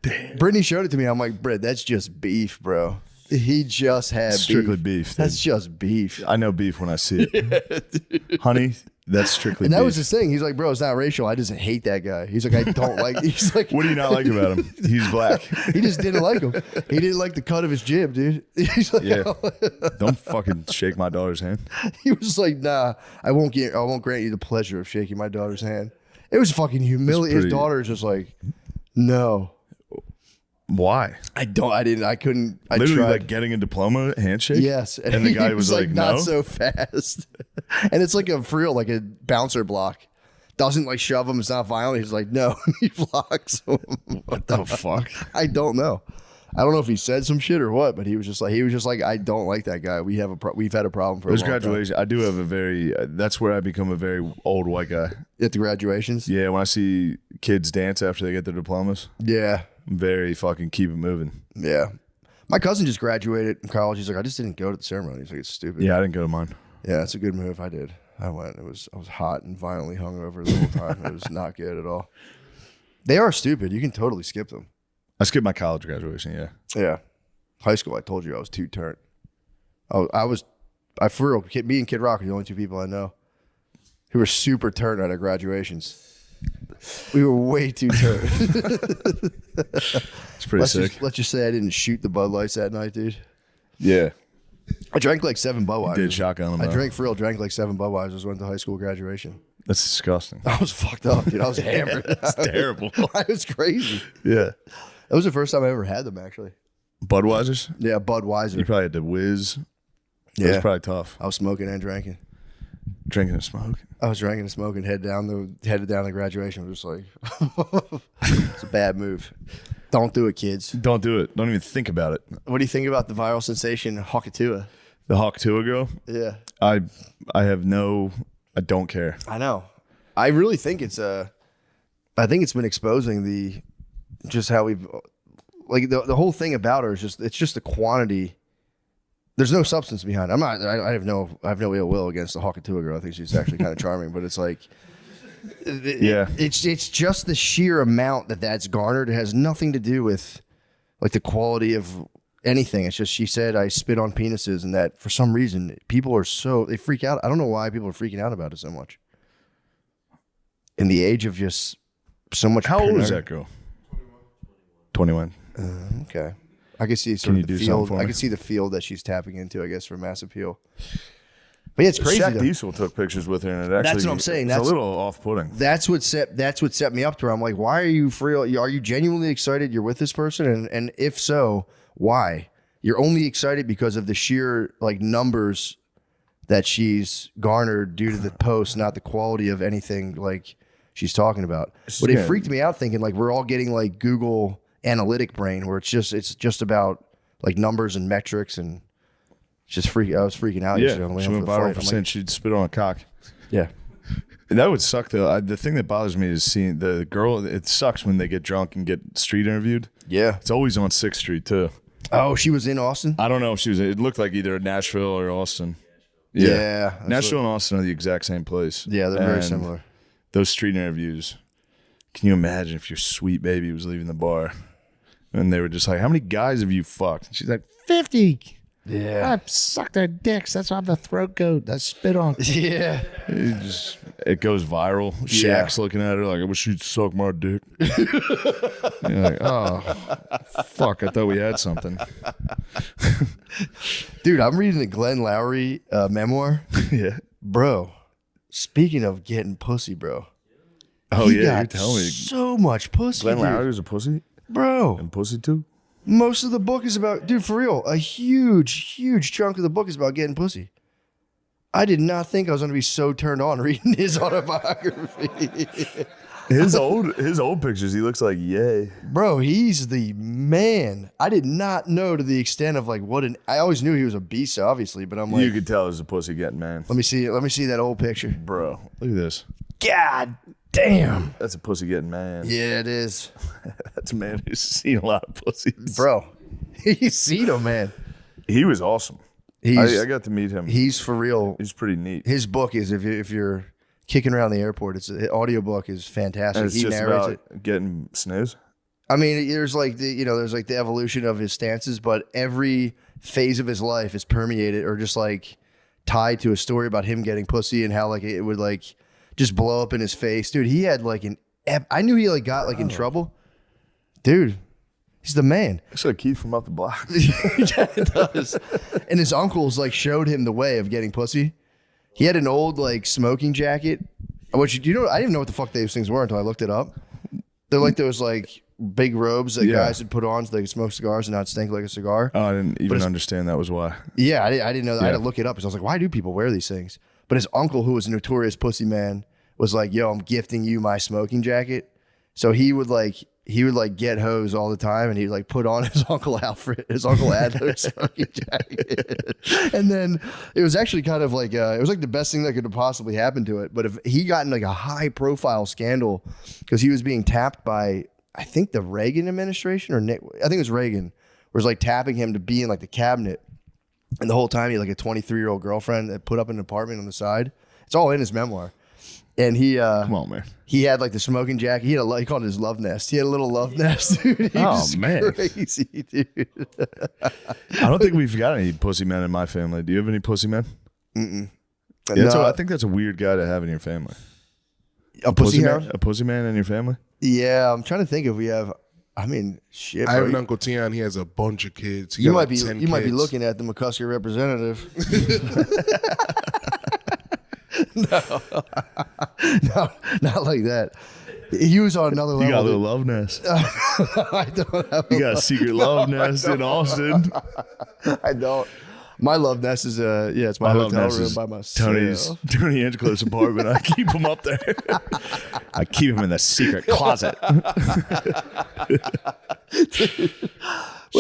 Damn. Brittany showed it to me. I'm like, Britt, that's just beef, bro. He just had Strictly beef, dude. That's just beef. I know beef when I see it. Honey, that's strictly And that beef. was his thing. He's like, bro, it's not racial. I just hate that guy. He's like, I don't like. He's like, What do you not like about him? He's black. he just didn't like him. He didn't like the cut of his jib, dude. He's like, Yeah. Don't fucking shake my daughter's hand. He was like, nah, I won't grant you the pleasure of shaking my daughter's hand. It was fucking humiliating. His pretty- daughter is just like, no, Why? I couldn't. I Literally tried. like getting a diploma handshake? Yes, And the guy he was like, not no? so fast. And it's like for real, like a bouncer block. Doesn't like shove him. It's not violent. He's like, no. He blocks him. What the fuck? I don't know. I don't know if he said some shit or what, but he was just like, I don't like that guy. We've had a problem for It was a long time. graduation. I do have a very, that's where I become a very old white guy. At the graduations. Yeah, when I see kids dance after they get their diplomas, Yeah. I'm very fucking keep it moving. Yeah. My cousin just graduated from college. He's like, I just didn't go to the ceremony. He's like, it's stupid. Yeah, I didn't go to mine. Yeah, it's a good move. I did. I went. I was hot and violently hungover the whole time. It was not good at all. They are stupid. You can totally skip them. I skipped my college graduation, yeah. Yeah. High school, I told you I was too turnt. I for real, me and Kid Rock are the only two people I know who were super turnt at our graduations. We were way too turnt. It's pretty sick. Let's just say I didn't shoot the Bud Lights that night, dude. Yeah. I drank like 7 Budweisers. Did shotgun them. I though. drank like 7 Budweisers, went to high school graduation. That's disgusting. I was fucked up, dude. I was hammered. It's terrible. I was crazy. Yeah. That was the first time I ever had them, actually. Budweisers? Yeah, Budweiser. You probably had to whiz. It Yeah. was probably tough. I was smoking and drinking. Drinking and smoking. I was drinking and smoking, headed down the graduation. I was just like, it's a bad move. Don't do it, kids. Don't do it. Don't even think about it. What do you think about the viral sensation Hawkatua? The Hawk Tua girl? Yeah, I don't care. I know. I really think it's been exposing just how we've like the whole thing about her is it's just the quantity. There's no substance behind it. I have no ill will against the Hawkatua girl. I think she's actually kind of charming, but it's like, Yeah. it's just the sheer amount that's garnered. It has nothing to do with like the quality of anything. It's just she said I spit on penises, and that for some reason people are they freak out. I don't know why people are freaking out about it so much. In the age of just so much. How old is that girl? 21. Okay. I can see Can you do something for I me? can see the field that she's tapping into, I guess, for mass appeal. But yeah, it's crazy. Shaq though. Diesel took pictures with her, and it actually That's what I'm saying. It's That's a little off-putting. That's what set me up to where I'm like, why are you for real? Are you genuinely excited you're with this person? And if so, why? You're only excited because of the sheer like numbers that she's garnered due to the post, not the quality of anything like she's talking about. But it freaked me out thinking like we're all getting like Google analytic brain where it's just about like numbers and metrics and just I was freaking out yesterday on the way she home went from the viral flight. for I'm saying like, she'd spit on a cock. yeah. That would suck though. The thing that bothers me is seeing the girl. It sucks when they get drunk and get street interviewed. Yeah. It's always on 6th Street too. Oh, she was in Austin? I don't know if she was. It looked like either Nashville or Austin. Yeah. Nashville and Austin are the exact same place. Yeah, they're very And similar. Those street interviews. Can you imagine if your sweet baby was leaving the bar and they were just like, "How many guys have you fucked?" And she's like, 50. Yeah. I've sucked their dicks. That's why I'm the throat goat. I spit on. Yeah. It goes viral. Shaq's looking at her like, I wish she'd suck my dick. You're like, oh, fuck. I thought we had something. Dude, I'm reading the Glenn Lowry memoir. Yeah. Bro, speaking of getting pussy, bro. Oh, he yeah. got You tell me. so much pussy, Glenn dude. Lowry was a pussy? Bro, And pussy too? most of the book is about, dude, for real, a huge chunk of the book is about getting pussy. I did not think I was going to be so turned on reading his autobiography. His old pictures, he looks like yay. Bro, he's the man. I did not know to the extent of like I always knew he was a beast, obviously, but I'm like, You could tell it was a pussy getting man. let me see that old picture. Bro, look at this. God damn. That's a pussy getting man. Yeah, it is. That's a man who's seen a lot of pussies. Bro, he's seen him, man. He was awesome. I got to meet him. He's for real. He's pretty neat. His book is if you're kicking around the airport, it's the audiobook is fantastic. And it's He just narrates about it. getting snooze. I mean, there's like the evolution of his stances, but every phase of his life is permeated or just like tied to a story about him getting pussy and how like it would like just blow up in his face. Dude, he had like I knew he like got like in trouble. Dude, he's the man. It's like Keith from up the block. Yeah, it does. And his uncles like showed him the way of getting pussy. He had an old like smoking jacket. Which I didn't even know what the fuck those things were until I looked it up. They're like those like big robes that guys would put on so they could smoke cigars and not stink like a cigar. Oh, I didn't even understand that was why. Yeah, I didn't know that. I had to look it up because I was like, why do people wear these things? But his uncle, who was a notorious pussy man, was like, yo, I'm gifting you my smoking jacket. So he would get hose all the time, and he'd like put on his Uncle Adler's smoking jacket. And then it was actually kind of like it was like the best thing that could have possibly happened to it. But if he got in like a high profile scandal because he was being tapped by I think the Reagan administration or I think it was Reagan was like tapping him to be in like the cabinet, and the whole time he had like a 23-year-old girlfriend that put up an apartment on the side. It's all in his memoir. And he Come on, man. he had like the smoking jacket. He called it his love nest. He had a little love nest, dude. He was man. crazy, dude. I don't think we've got any pussy men in my family. Do you have any pussy men? Mm-mm. Yeah, No, I think that's a weird guy to have in your family. a pussy man, hound? a pussy man in your family? Yeah, I'm trying to think if we have. I mean, shit. I Bro. have an Uncle Tion. He has a bunch of kids. He You got might like be 10 you might be kids. looking at the McCusker representative. No, not like that. He was on another level. You got a little love nest. I don't have. You got a secret love nest in Austin. I don't. My love nest is it's my love hotel nest room is by myself. Tony Angelo's apartment. I keep him up there. I keep him in the secret closet.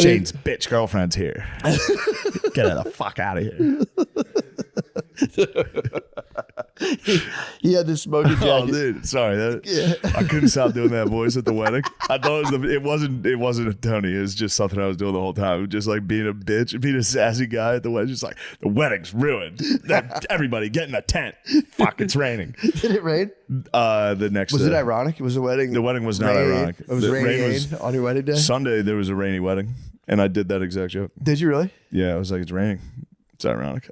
Shane's bitch girlfriend's here. Get her the fuck out of here. He had this smoking jacket. Oh, dude, sorry. I couldn't stop doing that voice at the wedding. I thought it wasn't a Tony. It was just something I was doing the whole time. Just like being a bitch, being a sassy guy at the wedding. Just like the wedding's ruined. Everybody get in a tent. Fuck, it's raining. Did it rain? The next Was day. it ironic? Was the wedding? The wedding was not rainy? ironic. It was The rainy rain was- on your wedding day. Sunday there was a rainy wedding, and I did that exact joke. Did you really? Yeah, I was like, it's raining. It's ironic.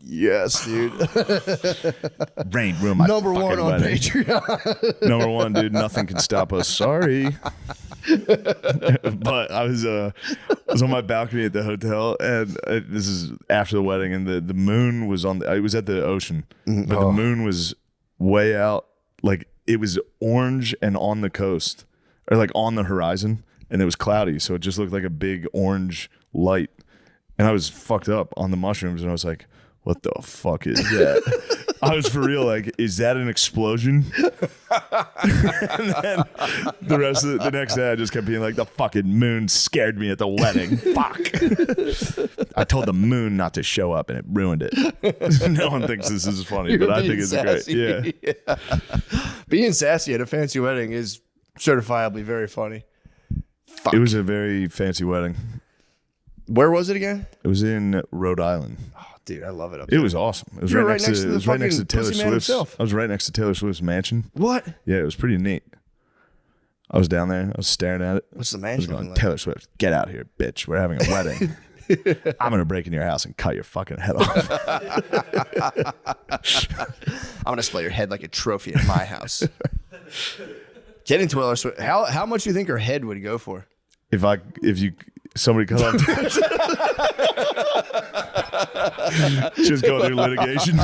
Yes, dude. Rain ruined my Number one fucking on wedding. Patreon. Number one, dude. Nothing can stop us. Sorry. But I was on my balcony at the hotel, and this is after the wedding, and the moon was on. I was at the ocean, but the moon was way out, like it was orange and on the coast, or like on the horizon, and it was cloudy, so it just looked like a big orange light. And I was fucked up on the mushrooms, and I was like, what the fuck is that? I was for real like, is that an explosion? And then the next day I just kept being like, the fucking moon scared me at the wedding. Fuck. I told the moon not to show up and it ruined it. No one thinks this is funny, but I think it's sassy. great. Yeah. Being sassy at a fancy wedding is certifiably very funny. Fuck. It was a very fancy wedding. Where was it again? It was in Rhode Island. Oh, dude, I love it up It there. was awesome. It was You were right next to, the it was right next to fucking Taylor pussy man Swift's. himself. I was right next to Taylor Swift's mansion. What? Yeah, it was pretty neat. I was down there. I was staring at it. What's the I was mansion going, looking like? Taylor Swift, get out here, bitch. We're having a wedding. I'm going to break into your house and cut your fucking head off. I'm gonna display your head like a trophy in my house. Getting to Taylor Swift. How much do you think her head would go for? Somebody cut off. Just go through litigation.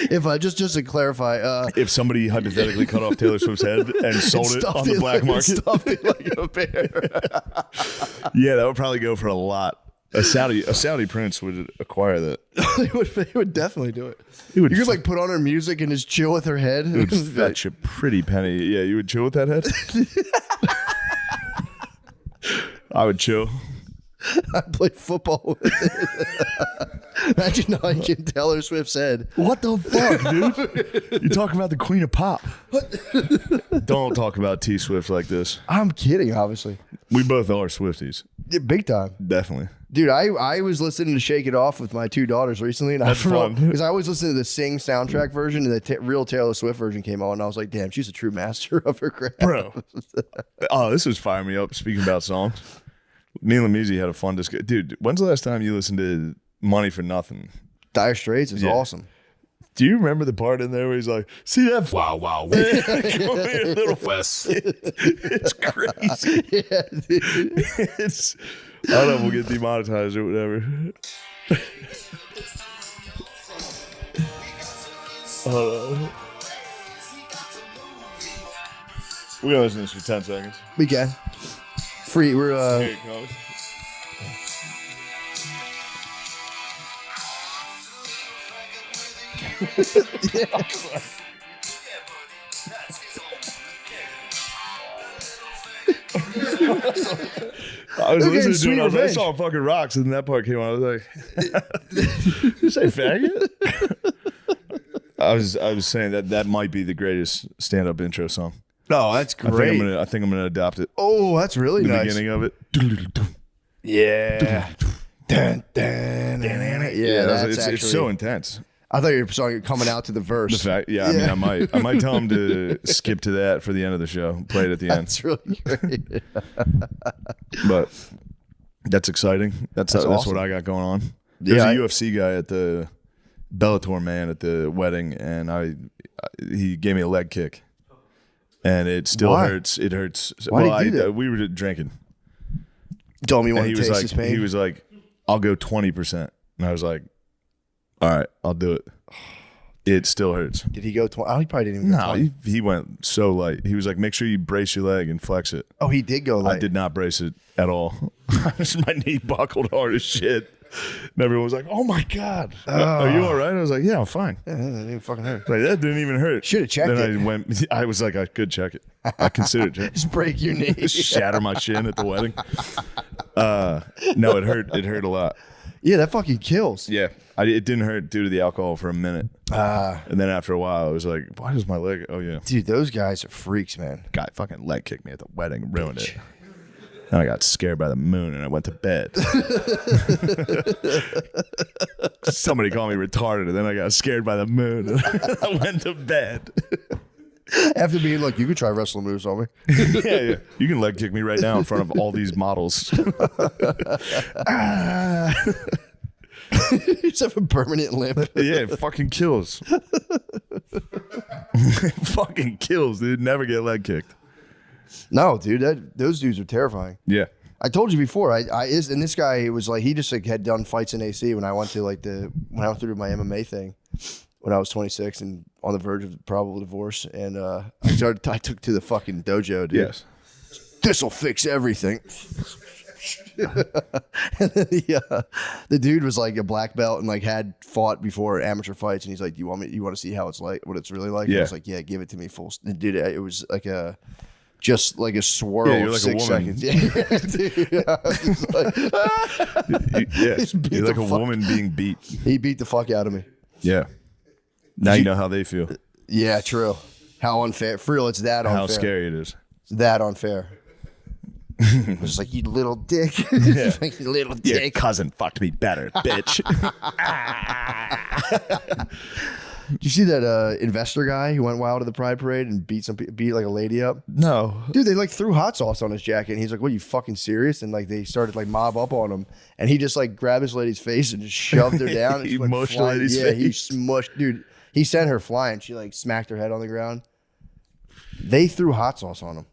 If I just to clarify, If somebody hypothetically cut off Taylor Swift's head and sold it stuffed on the black market, stuffed it like a bear. yeah, that would probably go for a lot. A Saudi prince would acquire that. They would definitely do it. He would You could like put on her music and just chill with her head. It would fetch a pretty penny. Yeah, you would chill with that head? I would chill. I play football with it. Imagine hiking Taylor Swift's head. What the fuck, dude? You talk about the queen of pop. Don't talk about T Swift like this. I'm kidding, obviously. We both are Swifties. Yeah, big time. Definitely. Dude, I was listening to Shake It Off with my two daughters recently. And That's fun. Because I always listen to the Sing soundtrack version, and the real Taylor Swift version came on, and I was like, damn, she's a true master of her craft. Bro. Oh, this is firing me up. Speaking about songs. Me and Lamizzi had a fun discussion. Dude, when's the last time you listened to Money for Nothing? Dire Straits is awesome. Do you remember the part in there where he's like, see that? Wow, wow. Come here, little West. It's crazy. Yeah, dude. It's, I don't know if we'll get demonetized or whatever. We're going to listen to this for 10 seconds. We can. Free. We're Here it comes. I was listening to Sweet it. I was like, that Revenge. song fucking rocks, and then that part came on. I was like, "You say faggot?" I was saying that might be the greatest stand-up intro song. Oh, that's great. I think I'm gonna adopt it. Oh, that's really The nice. beginning of it. Yeah. Dun, dun, dun. Yeah, that's it's actually, so intense. I thought you were saying coming out to the verse. The fact, yeah, I mean, I might tell him to skip to that for the end of the show, play it at the end. That's really great. But that's exciting. That's awesome. what I got going on. There's Yeah, a UFC guy at the Bellator man at the wedding, and he gave me a leg kick, and it still Why? hurts. It hurts. Why did he do that? We were drinking, Told me you and want he to was taste like, his pain. he was like, I'll go 20%, and I was like, all right, I'll do it. It still hurts. Did he go 20? Oh, he probably didn't even go No, 20. he went so light. He was like, make sure you brace your leg and flex it. Oh, he did go light. I did not brace it at all. My knee buckled hard as shit. And everyone was like, oh my God. Are you all right? I was like, yeah, I'm fine. Yeah, that didn't even fucking hurt. Like, that didn't even hurt. Should've checked then it. I was like, I could check it. I considered it. Just break your knee. Shatter my shin at the wedding. No, it hurt. It hurt a lot. Yeah, that fucking kills. Yeah. It didn't hurt due to the alcohol for a minute. And then after a while, I was like, why does my leg? Oh, yeah. Dude, those guys are freaks, man. Guy fucking leg kicked me at the wedding, ruined it. And I got scared by the moon and I went to bed. Somebody called me retarded and then I got scared by the moon and I went to bed. After being like, you could try wrestling moves on me. Yeah. You can leg kick me right now in front of all these models. You just have a permanent limp. Yeah, it fucking kills. It fucking kills, dude. Never get leg kicked. No, dude, those dudes are terrifying. Yeah. I told you before. And this guy was like, he just like had done fights in AC when I went to like when I went through my MMA thing when I was 26 and on the verge of probable divorce. And I took to the fucking dojo, dude. Yes. This'll fix everything. And then the dude was like a black belt and like had fought before amateur fights, and he's like, you want to see how it's like, what it's really like? Yeah. I was like, yeah, give it to me full. And dude, it was like just like a swirl. Yeah, you're of like 6 a woman. seconds. Yeah, dude, I was like, You're like a woman being beat. he beat the fuck out of me. Yeah. Now you know how they feel. Yeah, true. How unfair. For real, it's that unfair. How scary it is. It's that unfair. I was like, you little dick. You little Your dick. cousin fucked me better, bitch. Did you see that investor guy who went wild at the Pride Parade and beat like a lady up? No. Dude, they like threw hot sauce on his jacket, and he's like, "What, are you fucking serious?" And like they started like mob up on him, and he just like grabbed his lady's face and just shoved her down. And He she went mushed the flying. lady's Yeah, he face. smushed. Dude, he sent her flying. She like smacked her head on the ground. They threw hot sauce on him.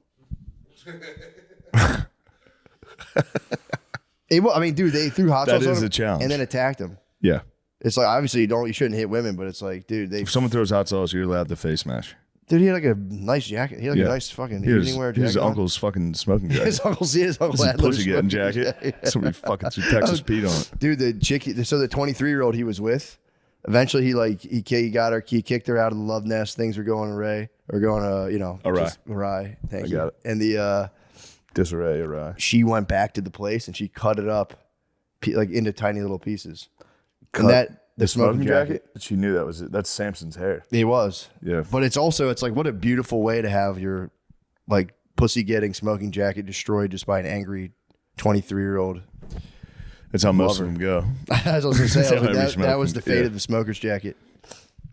I mean, dude, they threw hot That sauce on is him a challenge. and then attacked him. Yeah. It's like obviously you shouldn't hit women, but it's like, dude, If someone throws hot sauce, you're allowed to face smash. dude, he had like a nice jacket. He had like a nice fucking. He didn't wear a jacket. His on. uncle's fucking smoking jacket. His uncle It's a pussy getting jacket. Somebody fucking threw Texas Pete on it. Dude, the chick. So the 23-year-old he was with, eventually he got her. He kicked her out of the love nest. Things were going awry. Awry. Thank you. got it. And the Disarray, awry. she went back to the place and she cut it up, like into tiny little pieces. Cut And that the smoking jacket. She knew that was it. That's Samson's hair. He was. Yeah. But it's like what a beautiful way to have your like pussy getting smoking jacket destroyed just by an angry 23-year-old. That's how most of them go. As I was gonna say, I was like, Every that was the smoking- fate yeah. of the smoker's jacket.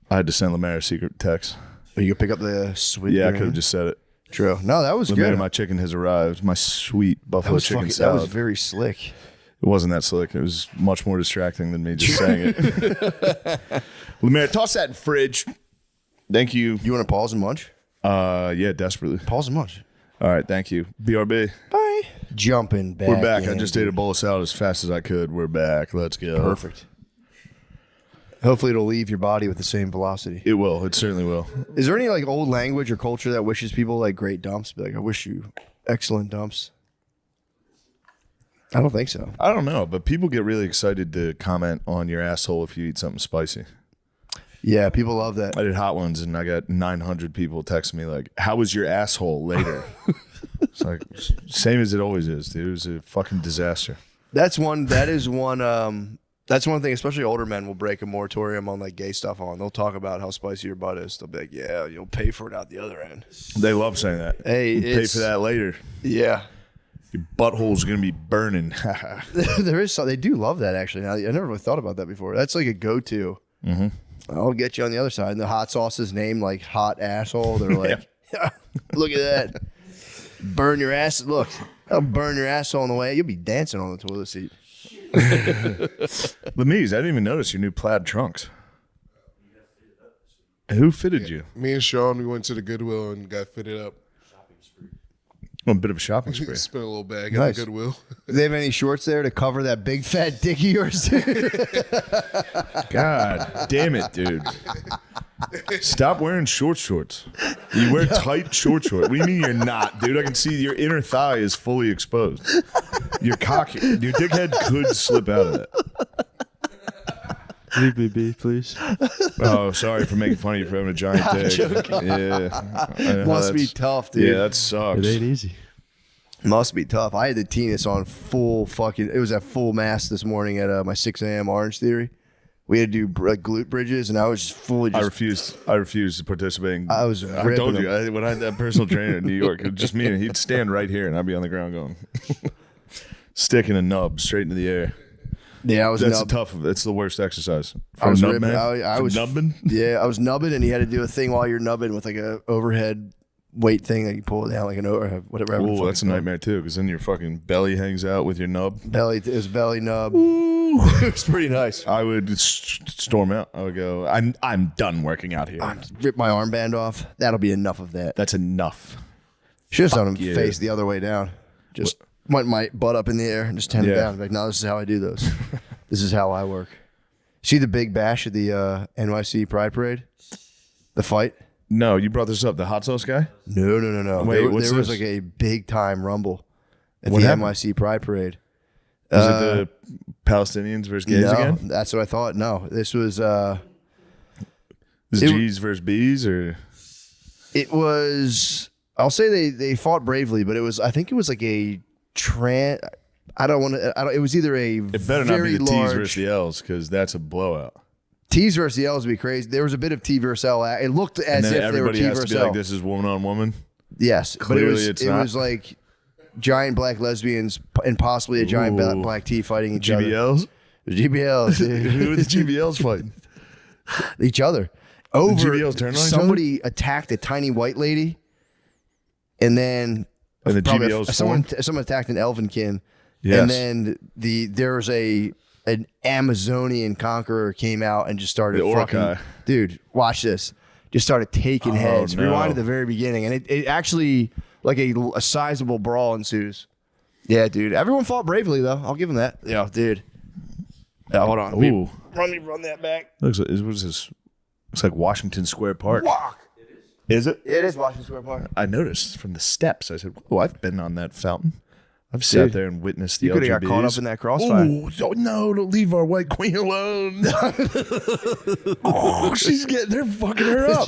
I had to send Lemaire a secret text. Or you could pick up the sweet. Yeah, I could have just said it. True. No, that was Lemaire, good. my chicken has arrived. My sweet buffalo chicken That salad. was very slick. It wasn't that slick. It was much more distracting than me just saying it. Lemaire, toss that in fridge. Thank you. You want to pause and munch? Yeah, desperately. Pause and munch. All right, thank you. BRB. Bye. Jumping back. We're back. I in, just dude. ate a bowl of salad as fast as I could. We're back. Let's go. Perfect. Hopefully it'll leave your body with the same velocity. It will. It certainly will. Is there any like old language or culture that wishes people like great dumps? Be like, I wish you excellent dumps. I don't think so. I don't know, but people get really excited to comment on your asshole if you eat something spicy. Yeah, people love that. I did hot ones, and I got 900 people text me like, "How was your asshole later?" It's like same as it always is, dude. It was a fucking disaster. That's one thing, especially older men will break a moratorium on like gay stuff on. They'll talk about how spicy your butt is. They'll be like, yeah, you'll pay for it out the other end. They love saying that. Hey, You pay for that later. Yeah. Your butthole's gonna be burning. There is some, they do love that actually. I never really thought about that before. That's like a go-to. Mm-hmm. I'll get you on the other side. And the hot sauce is named like hot asshole. They're like, look at that. Burn your ass. Look, I'll burn your asshole on the way. You'll be dancing on the toilet seat. Lemise, I didn't even notice your new plaid trunks. Who fitted you? Me and Sean, we went to the Goodwill and got fitted up. Well, a bit of a shopping spree. Spent a little bag at Nice. the Goodwill. Do they have any shorts there to cover that big fat dick of yours? God damn it, dude. Stop wearing shorts. You wear tight shorts. What do you mean you're not, dude? I can see your inner thigh is fully exposed. Your cock, your dickhead could slip out of that. Leave me be, please. Oh, sorry for making fun of you for having a giant dick. Yeah. I know Must be that's- tough, dude. Yeah, that sucks. It ain't easy. Must be tough. I had the tennis on it was at full mast this morning at my 6 a.m. Orange Theory. We had to do glute bridges, and I was just fully I just. refused to participate. I was I ripping told you them. when I had that personal trainer in New York, it was just me, and he'd stand right here, and I'd be on the ground going, sticking a nub straight into the air. Yeah, I was That's nubbed. It's the worst exercise. I was nub ripping. man? I For was nubbing. Yeah, I was nubbing, and he had to do a thing while you're nubbing with like a overhead weight thing that you pull it down like an overhead, whatever. Oh, that's a nightmare too, because then your fucking belly hangs out with your nub. It was belly nub. It was pretty nice. I would storm out. I would go, I'm done working out here. Rip my armband off. That'll be enough of that. That's enough. Should have done him yeah. face the other way down. Just went my butt up in the air and just 10 Yeah. down. Like, no, this is how I do those. This is how I work. See the big bash at the NYC Pride Parade? The fight? No, you brought this up. The hot sauce guy? No. Wait, there what's was this? like a big time rumble at What the happened? NYC Pride Parade. Is it the Palestinians versus gays No, again? that's what I thought. No, this was Is it- it G's versus B's or? it was. I'll say they fought bravely, but I think it was like a I don't want to. It was either a It better not very be the T's large versus the L's because that's a blowout. T's versus the L's would be crazy. There was a bit of T versus L. It looked And as then if they were everybody T has to versus be L. like, this is woman on woman. Yes, Clearly but it's it not. was like giant black lesbians and possibly a giant Ooh. black T fighting each other. GBLs? GBLs, dude. Who are the GBLs fighting? Each other. Over GBLs turned on each somebody attacked a tiny white lady, and then And the probably GBLs someone formed? attacked an elvenkin, Yes. and then there was an Amazonian conqueror came out and just started The fucking Urukai. dude. Watch this. Just started taking heads. no. Rewind to the very beginning, and it actually like a sizable brawl ensues. Yeah, dude. Everyone fought bravely though. I'll give them that. Yeah, dude. Yeah, hold on. Ooh. Let me run that back. Looks like, what is this? It's like Washington Square Park. Is it? It is Washington Square Park. I noticed from the steps. I said, "Oh, I've been on that fountain. I've sat Dude, there and witnessed the You could have got caught up LGBTs. in that crossfire. Oh no! Don't leave our white queen alone. Oh, they're fucking her up.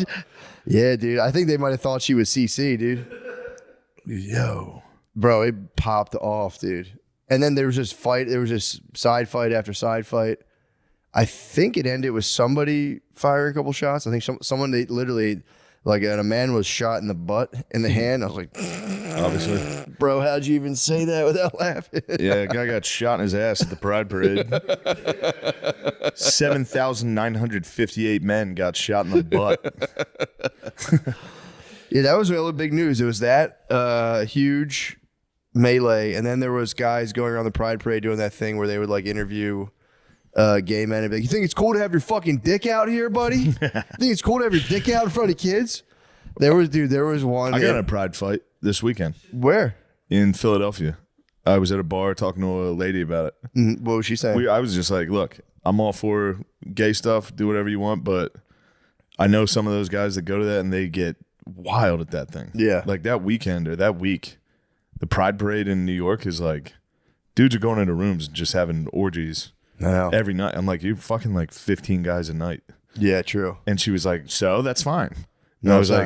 Yeah, dude. I think they might have thought she was CC, dude. Yo, Bro, it popped off, dude. And then there was just fight. There was just side fight after side fight. I think it ended with somebody firing a couple shots. I think someone they literally and a man was shot in the butt, in the hand. I was like, obviously, bro, how'd you even say that without laughing? yeah. A guy got shot in his ass at the Pride Parade. 7,958 men got shot in the butt. Yeah, that was really big news. It was that huge melee, and then there was guys going around the Pride Parade doing that thing where they would interview gay men and be like, "You think it's cool to have your fucking dick out here, buddy? You think it's cool to have your dick out in front of kids?" There was one. I got in a Pride fight this weekend Where? in Philadelphia. I was at a bar talking to a lady about it. What was she saying? I was just like, look, I'm all for gay stuff. Do whatever you want, but I know some of those guys that go to that and they get wild at that thing. Yeah. Like that weekend or that week, the Pride Parade in New York is like, dudes are going into rooms and just having orgies No. every night. I'm like, you're fucking like 15 guys a night. Yeah, true. And she was like, so that's fine. And No, I was it's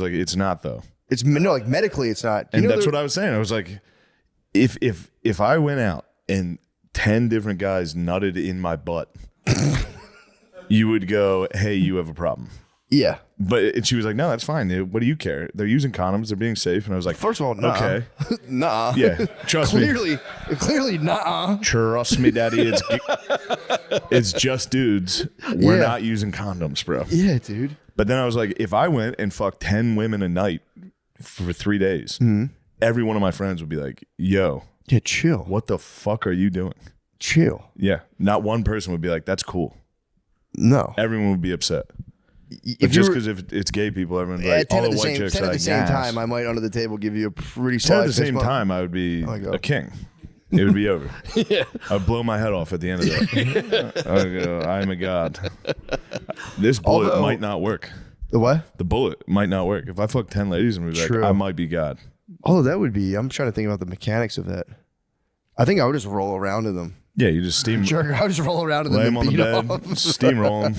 like, it's not though. It's medically, it's not. And that's what I was saying. I was like, if I went out and 10 different guys nutted in my butt, you would go, hey, you have a problem. Yeah. But she was like, no, that's fine. What do you care? They're using condoms. They're being safe. And I was like, First of all, nah. okay. Nah. Yeah. Trust me. Clearly, nah. Trust me, daddy. It's just dudes. We're Yeah. not using condoms, bro. Yeah, dude. But then I was like, if I went and fucked 10 women a night for 3 days, every one of my friends would be like, yo, Yeah, chill. what the fuck are you doing? Chill. Yeah. Not one person would be like, that's cool. No. Everyone would be upset. But If just you were- because if it's gay people, everyone's Yeah, like, 10 all at the the white same, chicks 10 are at the like, same yes. time, I might under the table give you a pretty 10 solid at the fist same bump. time, I would be I go. a king. It would be over. I'd blow my head off at the end of that. I'd go, I'm a god. This bullet Although- might not work. The what? The bullet might not work. If I fuck 10 ladies and be like, True. I might be god. Oh, that would be. I'm trying to think about the mechanics of that. I think I would just roll around in them. Yeah, you just steam, Sure, I would just roll around in them lay and him on the beat bed, off. steamroll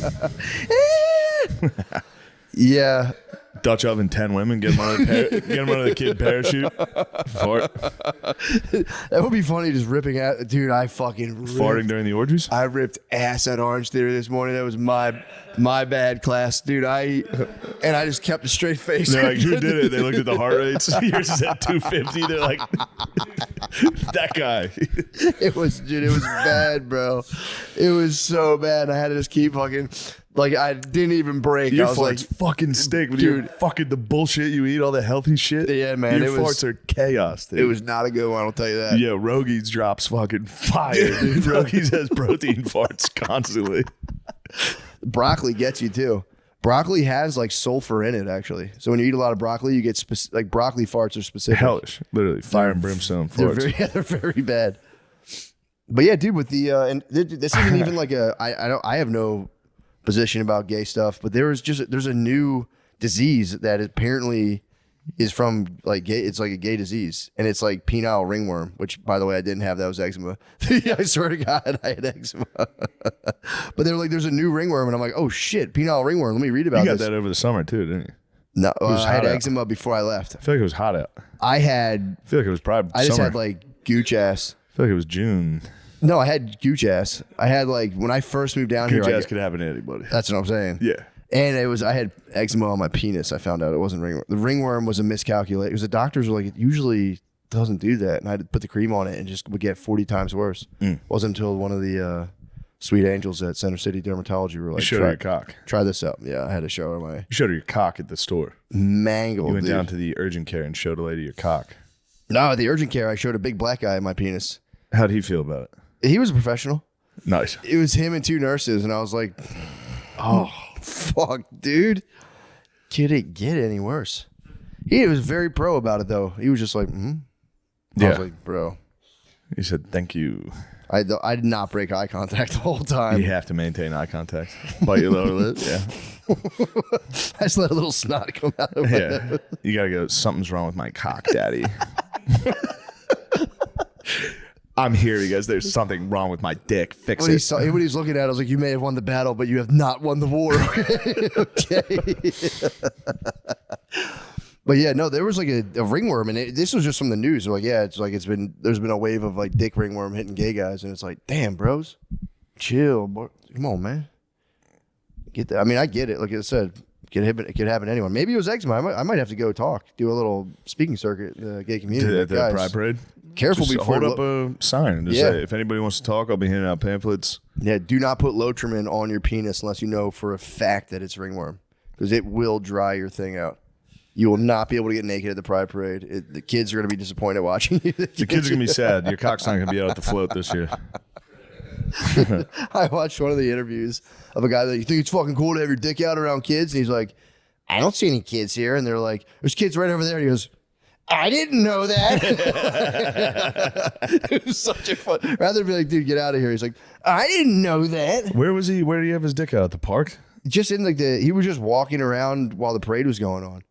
him, Yeah. Dutch oven 10 women, get them on the kid parachute, fart, That would be funny just ripping out. Dude, I fucking ripped. farting during the orgies. I ripped ass at Orange Theory this morning. That was my bad class, dude. I just kept a straight face. They're like, who did it? They looked at the heart rates. Yours is at 250. They're like, that guy. It was bad, bro. It was so bad. I had to just keep fucking, I didn't even break. Your I was farts fucking stink with your dude. fucking the bullshit you eat, all the healthy shit. Yeah, man, Your it was- farts are chaos, dude. it was not a good one, I'll tell you that. Yeah, Rogies drops fucking fire, dude. Rogies has protein farts constantly. Broccoli gets you too. Broccoli has like sulfur in it, actually. So when you eat a lot of broccoli, you get like broccoli farts are specific. Hellish, literally fire and brimstone farts. They're very bad. But yeah, dude, with the and this isn't even like I have no position about gay stuff, but there's a new disease that apparently is from like gay. It's like a gay disease, and it's like penile ringworm, which by the way I didn't have. That was eczema. I swear to God, I had eczema. But they're like, there's a new ringworm, and I'm like, oh shit, penile ringworm. Let me read about You got this. that over the summer too, didn't you? No, I had hot out. eczema before I left. I feel like it was hot out. I feel like it was probably just summer. had like gooch ass. I feel like it was June. No, I had gooch ass. I had like when I first moved down Gooch here. ass could happen to anybody. That's what I'm saying. Yeah. And I had eczema on my penis. I found out it wasn't ringworm. The ringworm was a miscalculation because the doctors were like, it usually doesn't do that. And I had to put the cream on it and just would get 40 times worse. Wasn't until one of the sweet angels at Center City Dermatology were like, You showed her your cock. Try this out. Yeah, I had to show her my You showed her your cock at the store. mangled. You went dude. down to the urgent care and showed a lady your cock. No, at the urgent care, I showed a big black guy in my penis. How'd he feel about it? He was a professional. Nice. It was him and two nurses, and I was like, oh, fuck, dude. Could it get any worse? He was very pro about it, though. He was just like, I Yeah. was like, bro. He said, thank you. I did not break eye contact the whole time. You have to maintain eye contact. Bite your lower lip. Yeah. I just let a little snot come out of my Yeah. You got to go, something's wrong with my cock, daddy. I'm here because there's something wrong with my dick. Fix When it. he was looking at it, I was like, you may have won the battle, but you have not won the war. Okay. But yeah, no, there was like a ringworm, and this was just from the news. So like, yeah, it's like there's been a wave of like dick ringworm hitting gay guys, and it's like, damn, bros, chill, bro. Come on, man. Get that. I mean, I get it. Like I said, it could happen to anyone. Maybe it was eczema. I might have to go do a little speaking circuit in the gay community. At the Guys, Pride Parade. careful Just before hold up a sign and just Yeah. say, if anybody wants to talk, I'll be handing out pamphlets. Yeah, do not put Lotrimin on your penis unless you know for a fact that it's ringworm, because it will dry your thing out. You will not be able to get naked at the Pride Parade. The kids are going to be disappointed watching you. The kids are going to be sad. Your cock's not going to be out at the float this year. I watched one of the interviews of a guy that, you think it's fucking cool to have your dick out around kids? And he's like, I don't see any kids here. And they're like, there's kids right over there. And he goes, I didn't know that. It was such a fun. Rather than be like, dude, get out of here. He's like, I didn't know that. Where was he? Where did he have his dick out? At the park? Just in like he was just walking around while the parade was going on.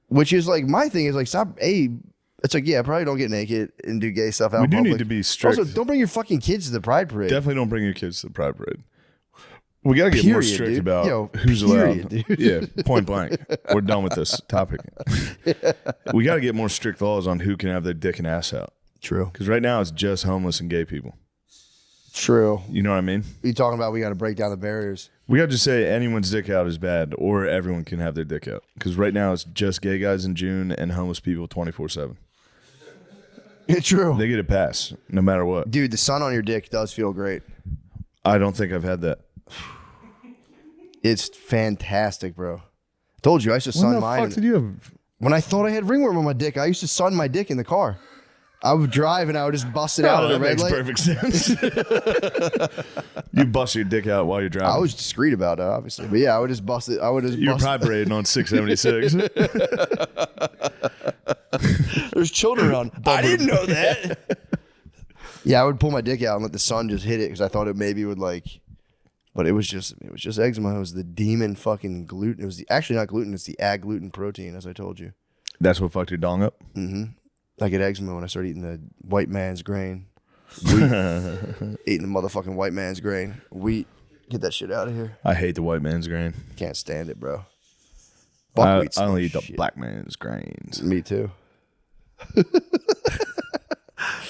Which is like, my thing is like, stop. It's like, yeah, probably don't get naked and do gay stuff out We in do public. need to be strict. Also, don't bring your fucking kids to the Pride Parade. Definitely don't bring your kids to the Pride Parade. We got to get more Period, strict dude. about Yo, who's period, allowed. dude. Yeah, point blank. We're done with this topic. We got to get more strict laws on who can have their dick and ass out. True. Because right now it's just homeless and gay people. True. You know what I mean? You talking about we got to break down the barriers. We got to just say anyone's dick out is bad, or everyone can have their dick out. Because right now it's just gay guys in June and homeless people 24/7. True. They get a pass no matter what. Dude, the sun on your dick does feel great. I don't think I've had that. It's fantastic, bro. Told you, I used to sun When the mine. fuck did you have? When I thought I had ringworm on my dick, I used to sun my dick in the car. I would drive and I would just bust it out Oh, at a that red makes light. perfect sense. You bust your dick out while you're driving. I was discreet about it, obviously. But yeah, I would just bust it. I would just You're bust Pride Parading on 676. There's children around. I didn't know that. Yeah, I would pull my dick out and let the sun just hit it because I thought it maybe would like, but it was just eczema. It was the demon fucking gluten. It was actually not gluten. It's the aggluten protein, as I told you. That's what fucked your dong up? I get eczema when I start eating the white man's grain. Eating the motherfucking white man's grain. Wheat. Get that shit out of here. I hate the white man's grain. Can't stand it, bro. I Buckwheat's only eat the shit. black man's grains. Me too. What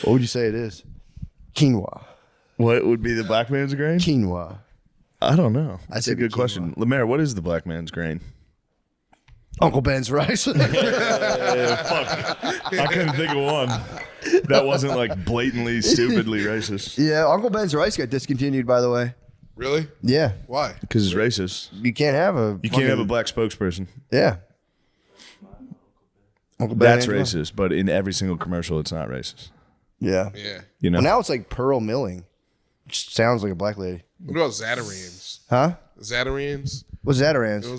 would you say it is? Quinoa. What would be the black man's grain? Quinoa. I don't know. That's say a good quinoa. question. Lemaire, what is the black man's grain? Uncle Ben's rice. I couldn't think of one. That wasn't like blatantly, stupidly racist. Yeah, Uncle Ben's rice got discontinued, by the way. Really? Yeah. Why? Because it's racist. You can't have a. You can't have a black spokesperson. Yeah. Uncle Ben That's Angelo. racist, but in every single commercial, it's not racist. Yeah. Yeah. You know? Well, now it's like Pearl Milling. Which sounds like a black lady. What about Zatarain's? Huh? Zatarain's? What's Zatarans? It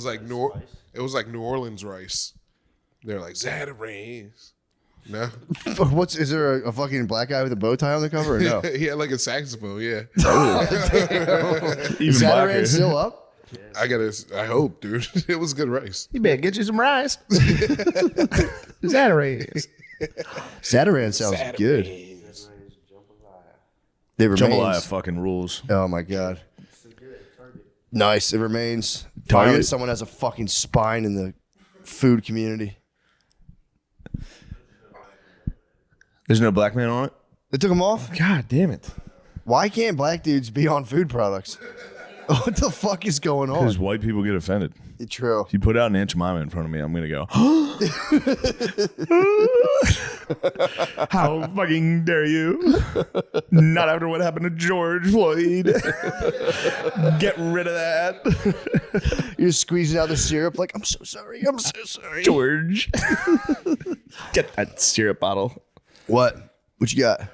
was like New Orleans rice. They're like Zatarans. No, Is there a fucking black guy with a bow tie on the cover or no? he had like a saxophone. Yeah, Even blacker. Zatarans still up? I hope, dude. It was good rice. You better get you some rice. Zatarans. Zatarans sounds good. It remains. Jambalaya fucking rules. Oh my god. Nice. It remains. Target? Finally, someone has a fucking spine in the food community. There's no black man on it? They took them off? God damn it. Why can't black dudes be on food products? What the fuck is going Because on? white people get offended. True. If you put out an Aunt Jemima in front of me, I'm going to go, how fucking dare you? Not after what happened to George Floyd. Get rid of that. You're squeezing out the syrup like, I'm so sorry. I'm so sorry. George. Get that syrup bottle. What? What you got?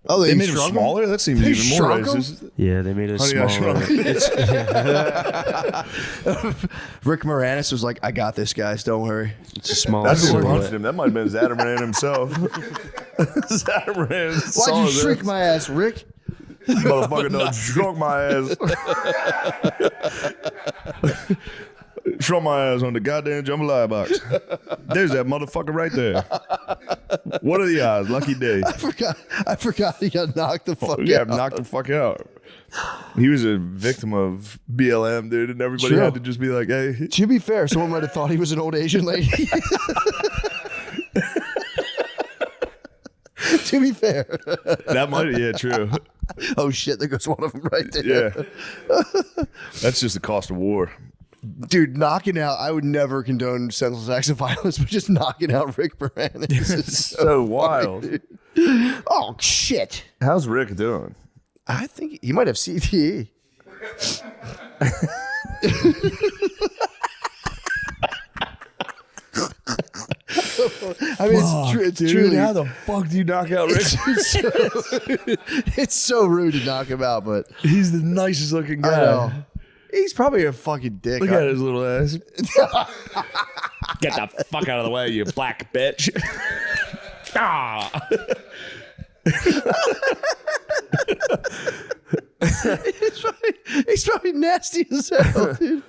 Oh, They made him shrunk smaller? That seems They even more shrunk him? racist. Yeah, they made it Honey, I smaller. Shrunk. Rick Moranis was like, I got this, guys. Don't worry. It's a smaller That's who silhouette. punched him. That might have been Zadaman himself. Zadaman. Why'd you shrink my ass, Rick? Motherfucker done shrunk my ass. Shrunk my ass on the goddamn jambalaya box. There's that motherfucker right there. What are the odds? Lucky day. I forgot he got knocked the fuck Yeah, out. knocked the fuck out. He was a victim of BLM, dude, and everybody True. had to just be like, hey. To be fair, someone might have thought he was an old Asian lady. To be fair. That might, yeah, true. Oh shit, there goes one of them right there. Yeah. That's just the cost of war. Dude, knocking out, I would never condone senseless acts of violence, but just knocking out Rick Moranis is So wild. oh shit. How's Rick doing? I think he might have CTE. I mean, it's truly. How the fuck do you knock out Rick? It's so rude to knock him out, but He's the nicest looking I guy. know. He's probably a fucking dick. Look at his little ass. Get the fuck out of the way, you black bitch. Ah. He's probably nasty as hell, dude.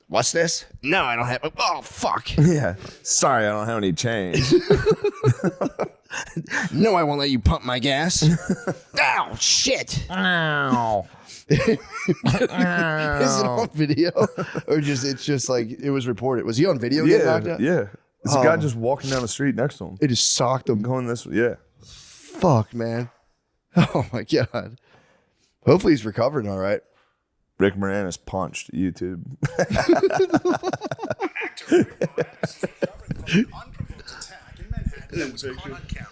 What's this? No, I don't have. Oh, fuck. Yeah. Sorry, I don't have any change. No, I won't let you pump my gas. Ow, shit. Ow. Is it on video? Or it's just like it was reported. Was he on video getting knocked out? Yeah. There's a guy just walking down the street next to him. It just socked him. Going this way. Yeah. Fuck, man. Oh, my God. Hopefully he's recovering all right. Rick Moranis punched YouTube. Unprovoked attack in Manhattan that was caught on camera.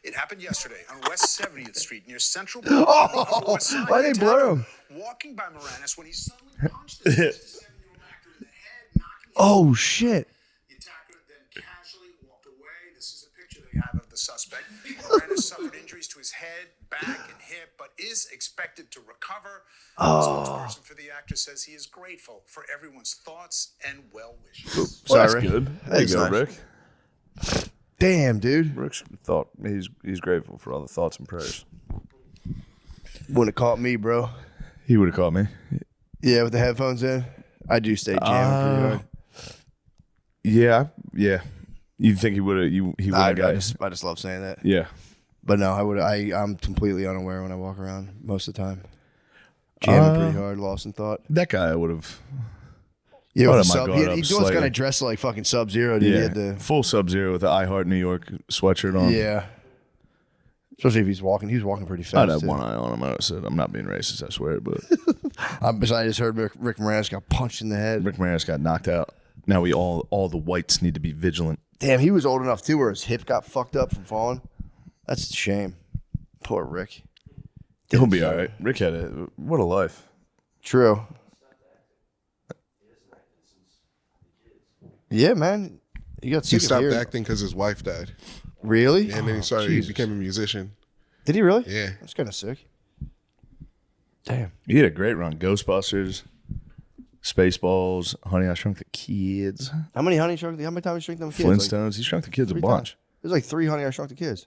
It happened yesterday on West 70th Street near Central Park. Oh, why they blur him? Walking by Moranis when he suddenly punched the 67-year-old actor in the head, knocking him Oh, shit. The attacker then casually walked away. This is a picture they have of the suspect. Moranis suffered injuries to his head, back, and hip, but is expected to recover. The spokesperson for the actor says he is grateful for everyone's thoughts and well wishes. Well, that's Sorry. good. There you That's go, nice. Rick. Damn, dude. Rick's thought he's grateful for all the thoughts and prayers. Wouldn't have caught me, bro. He would have caught me. Yeah, with the headphones in. I do stay jamming pretty hard. Yeah. You think he would have? He would have got you? I just love saying that. Yeah. But no, I'm completely unaware when I walk around most of the time. Jamming pretty hard, lost in thought. That guy would have. Yeah, Thought with the I might sub. go He up was slightly. kind of dressed like fucking Sub-Zero, dude. He Yeah. had the, Full Sub-Zero with the I Heart New York sweatshirt on. yeah. Especially if he's walking. He was walking pretty fast. I'd have too. one eye on him. I said, I'm not being racist, I swear, but Besides, I just heard Rick Moranis got punched in the head. Rick Moranis got knocked out. Now we all the whites need to be vigilant. Damn, he was old enough too where his hip got fucked up from falling. That's a shame. Poor Rick. He'll be all right. Rick had what a life. True. Yeah, man. You got He sick of stopped hearing. acting because his wife died, Really? and then he became a musician. Did he really? Yeah. That's kind of sick. Damn. He had a great run. Ghostbusters. Spaceballs, Honey, I Shrunk the Kids, How many Honey Shrunk? How many times Shrunk them kids? Flintstones. He shrunk the kids a 3 bunch. times. There's like 3 Honey I Shrunk the Kids.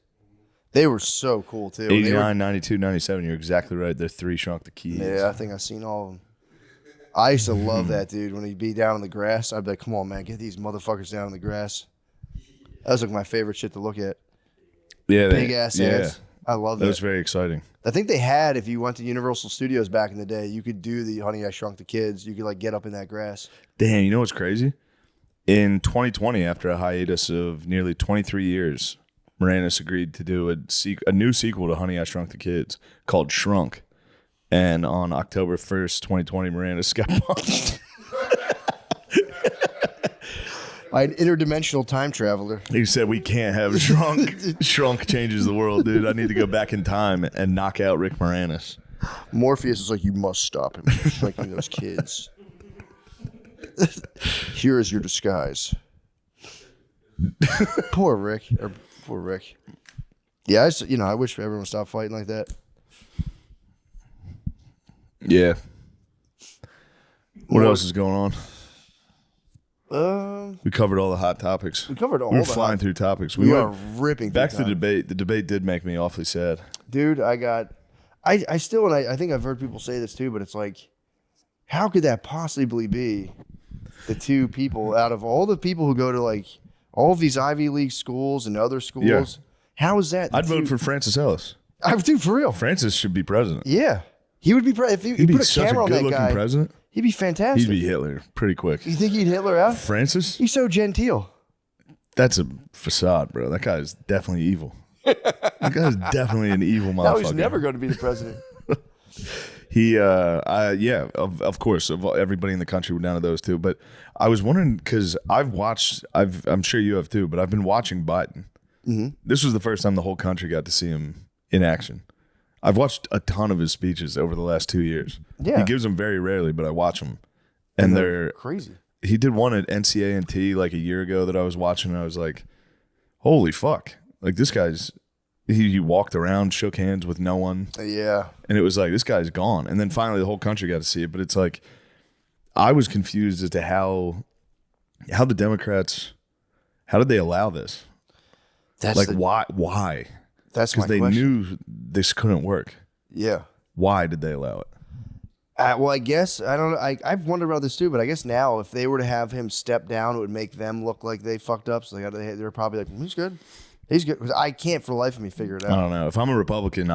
They were so cool too. They were- 89, 92, 97. You're exactly right. They're 3 Shrunk the Kids. Yeah, I think I've seen all of them. I used to love that, dude. When he'd be down in the grass, I'd be like, come on, man, get these motherfuckers down in the grass. That was like my favorite shit to look at. Yeah, Big ass heads. I love That that. was very exciting. I think they had, if you went to Universal Studios back in the day, you could do the Honey I Shrunk the Kids. You could like get up in that grass. Damn, you know what's crazy? In 2020, after a hiatus of nearly 23 years, Moranis agreed to do a new sequel to Honey, I Shrunk the Kids called Shrunk. And on October 1st, 2020, Moranis got punched. An interdimensional time traveler. He said, we can't have Shrunk. Shrunk changes the world, dude. I need to go back in time and knock out Rick Moranis. Morpheus is like, you must stop him from shrinking those kids. Here is your disguise. Poor Rick. Poor Rick. Yeah, I wish everyone would stop fighting like that. Yeah. What else is going on? We covered all the hot topics. We covered all We were the flying hot- through topics. We went are ripping back through to the time. debate. The debate did make me awfully sad. Dude, I still, and I think I've heard people say this too, but it's like, how could that possibly be the two people out of all the people who go to like all of these Ivy League schools and other schools? Yeah. How is that? I'd vote for Francis Ellis. I would do for real. Francis should be president. Yeah. He would be, if you He'd be put a such a camera on that good-looking guy, president. he'd be fantastic. He'd be Hitler pretty quick. You think he'd Hitler out? Francis? He's so genteel. That's a facade, bro. That guy's definitely evil. That guy's definitely an evil motherfucker. Now he's never going to be the president. He, of course, of everybody in the country were down to those two. But I was wondering because I'm sure you have too, but I've been watching Biden. Mm-hmm. This was the first time the whole country got to see him in action. I've watched a ton of his speeches over the last 2 years. Yeah. He gives them very rarely, but I watch them, and they're crazy. He did one at NCA&T like a year ago that I was watching, and I was like, holy fuck. Like, this guy's, he walked around, shook hands with no one. Yeah. And it was like, this guy's gone. And then finally the whole country got to see it. But it's like, I was confused as to how the Democrats, how did they allow this? That's Like, why? That's my Because they question. knew this couldn't work. Yeah. Why did they allow it? Well, I guess I don't know. I've wondered about this too, but I guess now if they were to have him step down, it would make them look like they fucked up. So they're probably like, he's good. He's good. 'Cause I can't for the life of me figure it I out. don't know. If I'm a Republican,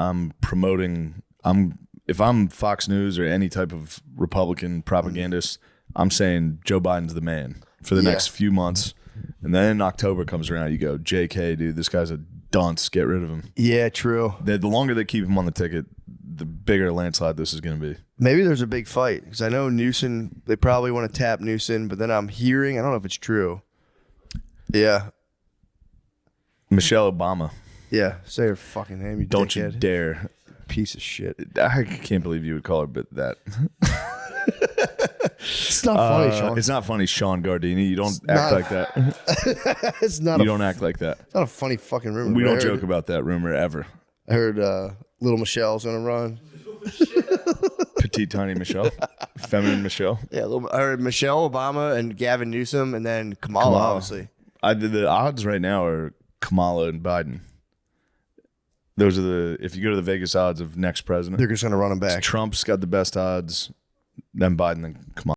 if I'm Fox News or any type of Republican propagandist, I'm saying Joe Biden's the man for the Yeah. next few months. And then October comes around, you go, JK, dude, this guy's a dunce. Get rid of him. Yeah, true. The longer they keep him on the ticket, the bigger landslide this is going to be. Maybe there's a big fight because I know Newsom. They probably want to tap Newsom, but then I'm hearing, I don't know if it's true. Yeah, Michelle Obama, yeah. Say her fucking name, you don't you dickhead. dare. Piece of shit. I can't believe you would call her that. It's not funny, Sean. It's not funny, Sean Gardini. You don't act not- like that. It's not. You don't act like that. It's not a funny fucking rumor. We but don't I heard- joke about that rumor ever. I heard little Michelle's gonna run. Petite, tiny Michelle. Feminine Michelle. Yeah, I heard Michelle Obama and Gavin Newsom, and then Kamala. Obviously. The odds right now are Kamala and Biden. Those are if you go to the Vegas odds of next president, They're just gonna run him back. Trump's got the best odds, then Biden, then Kamala.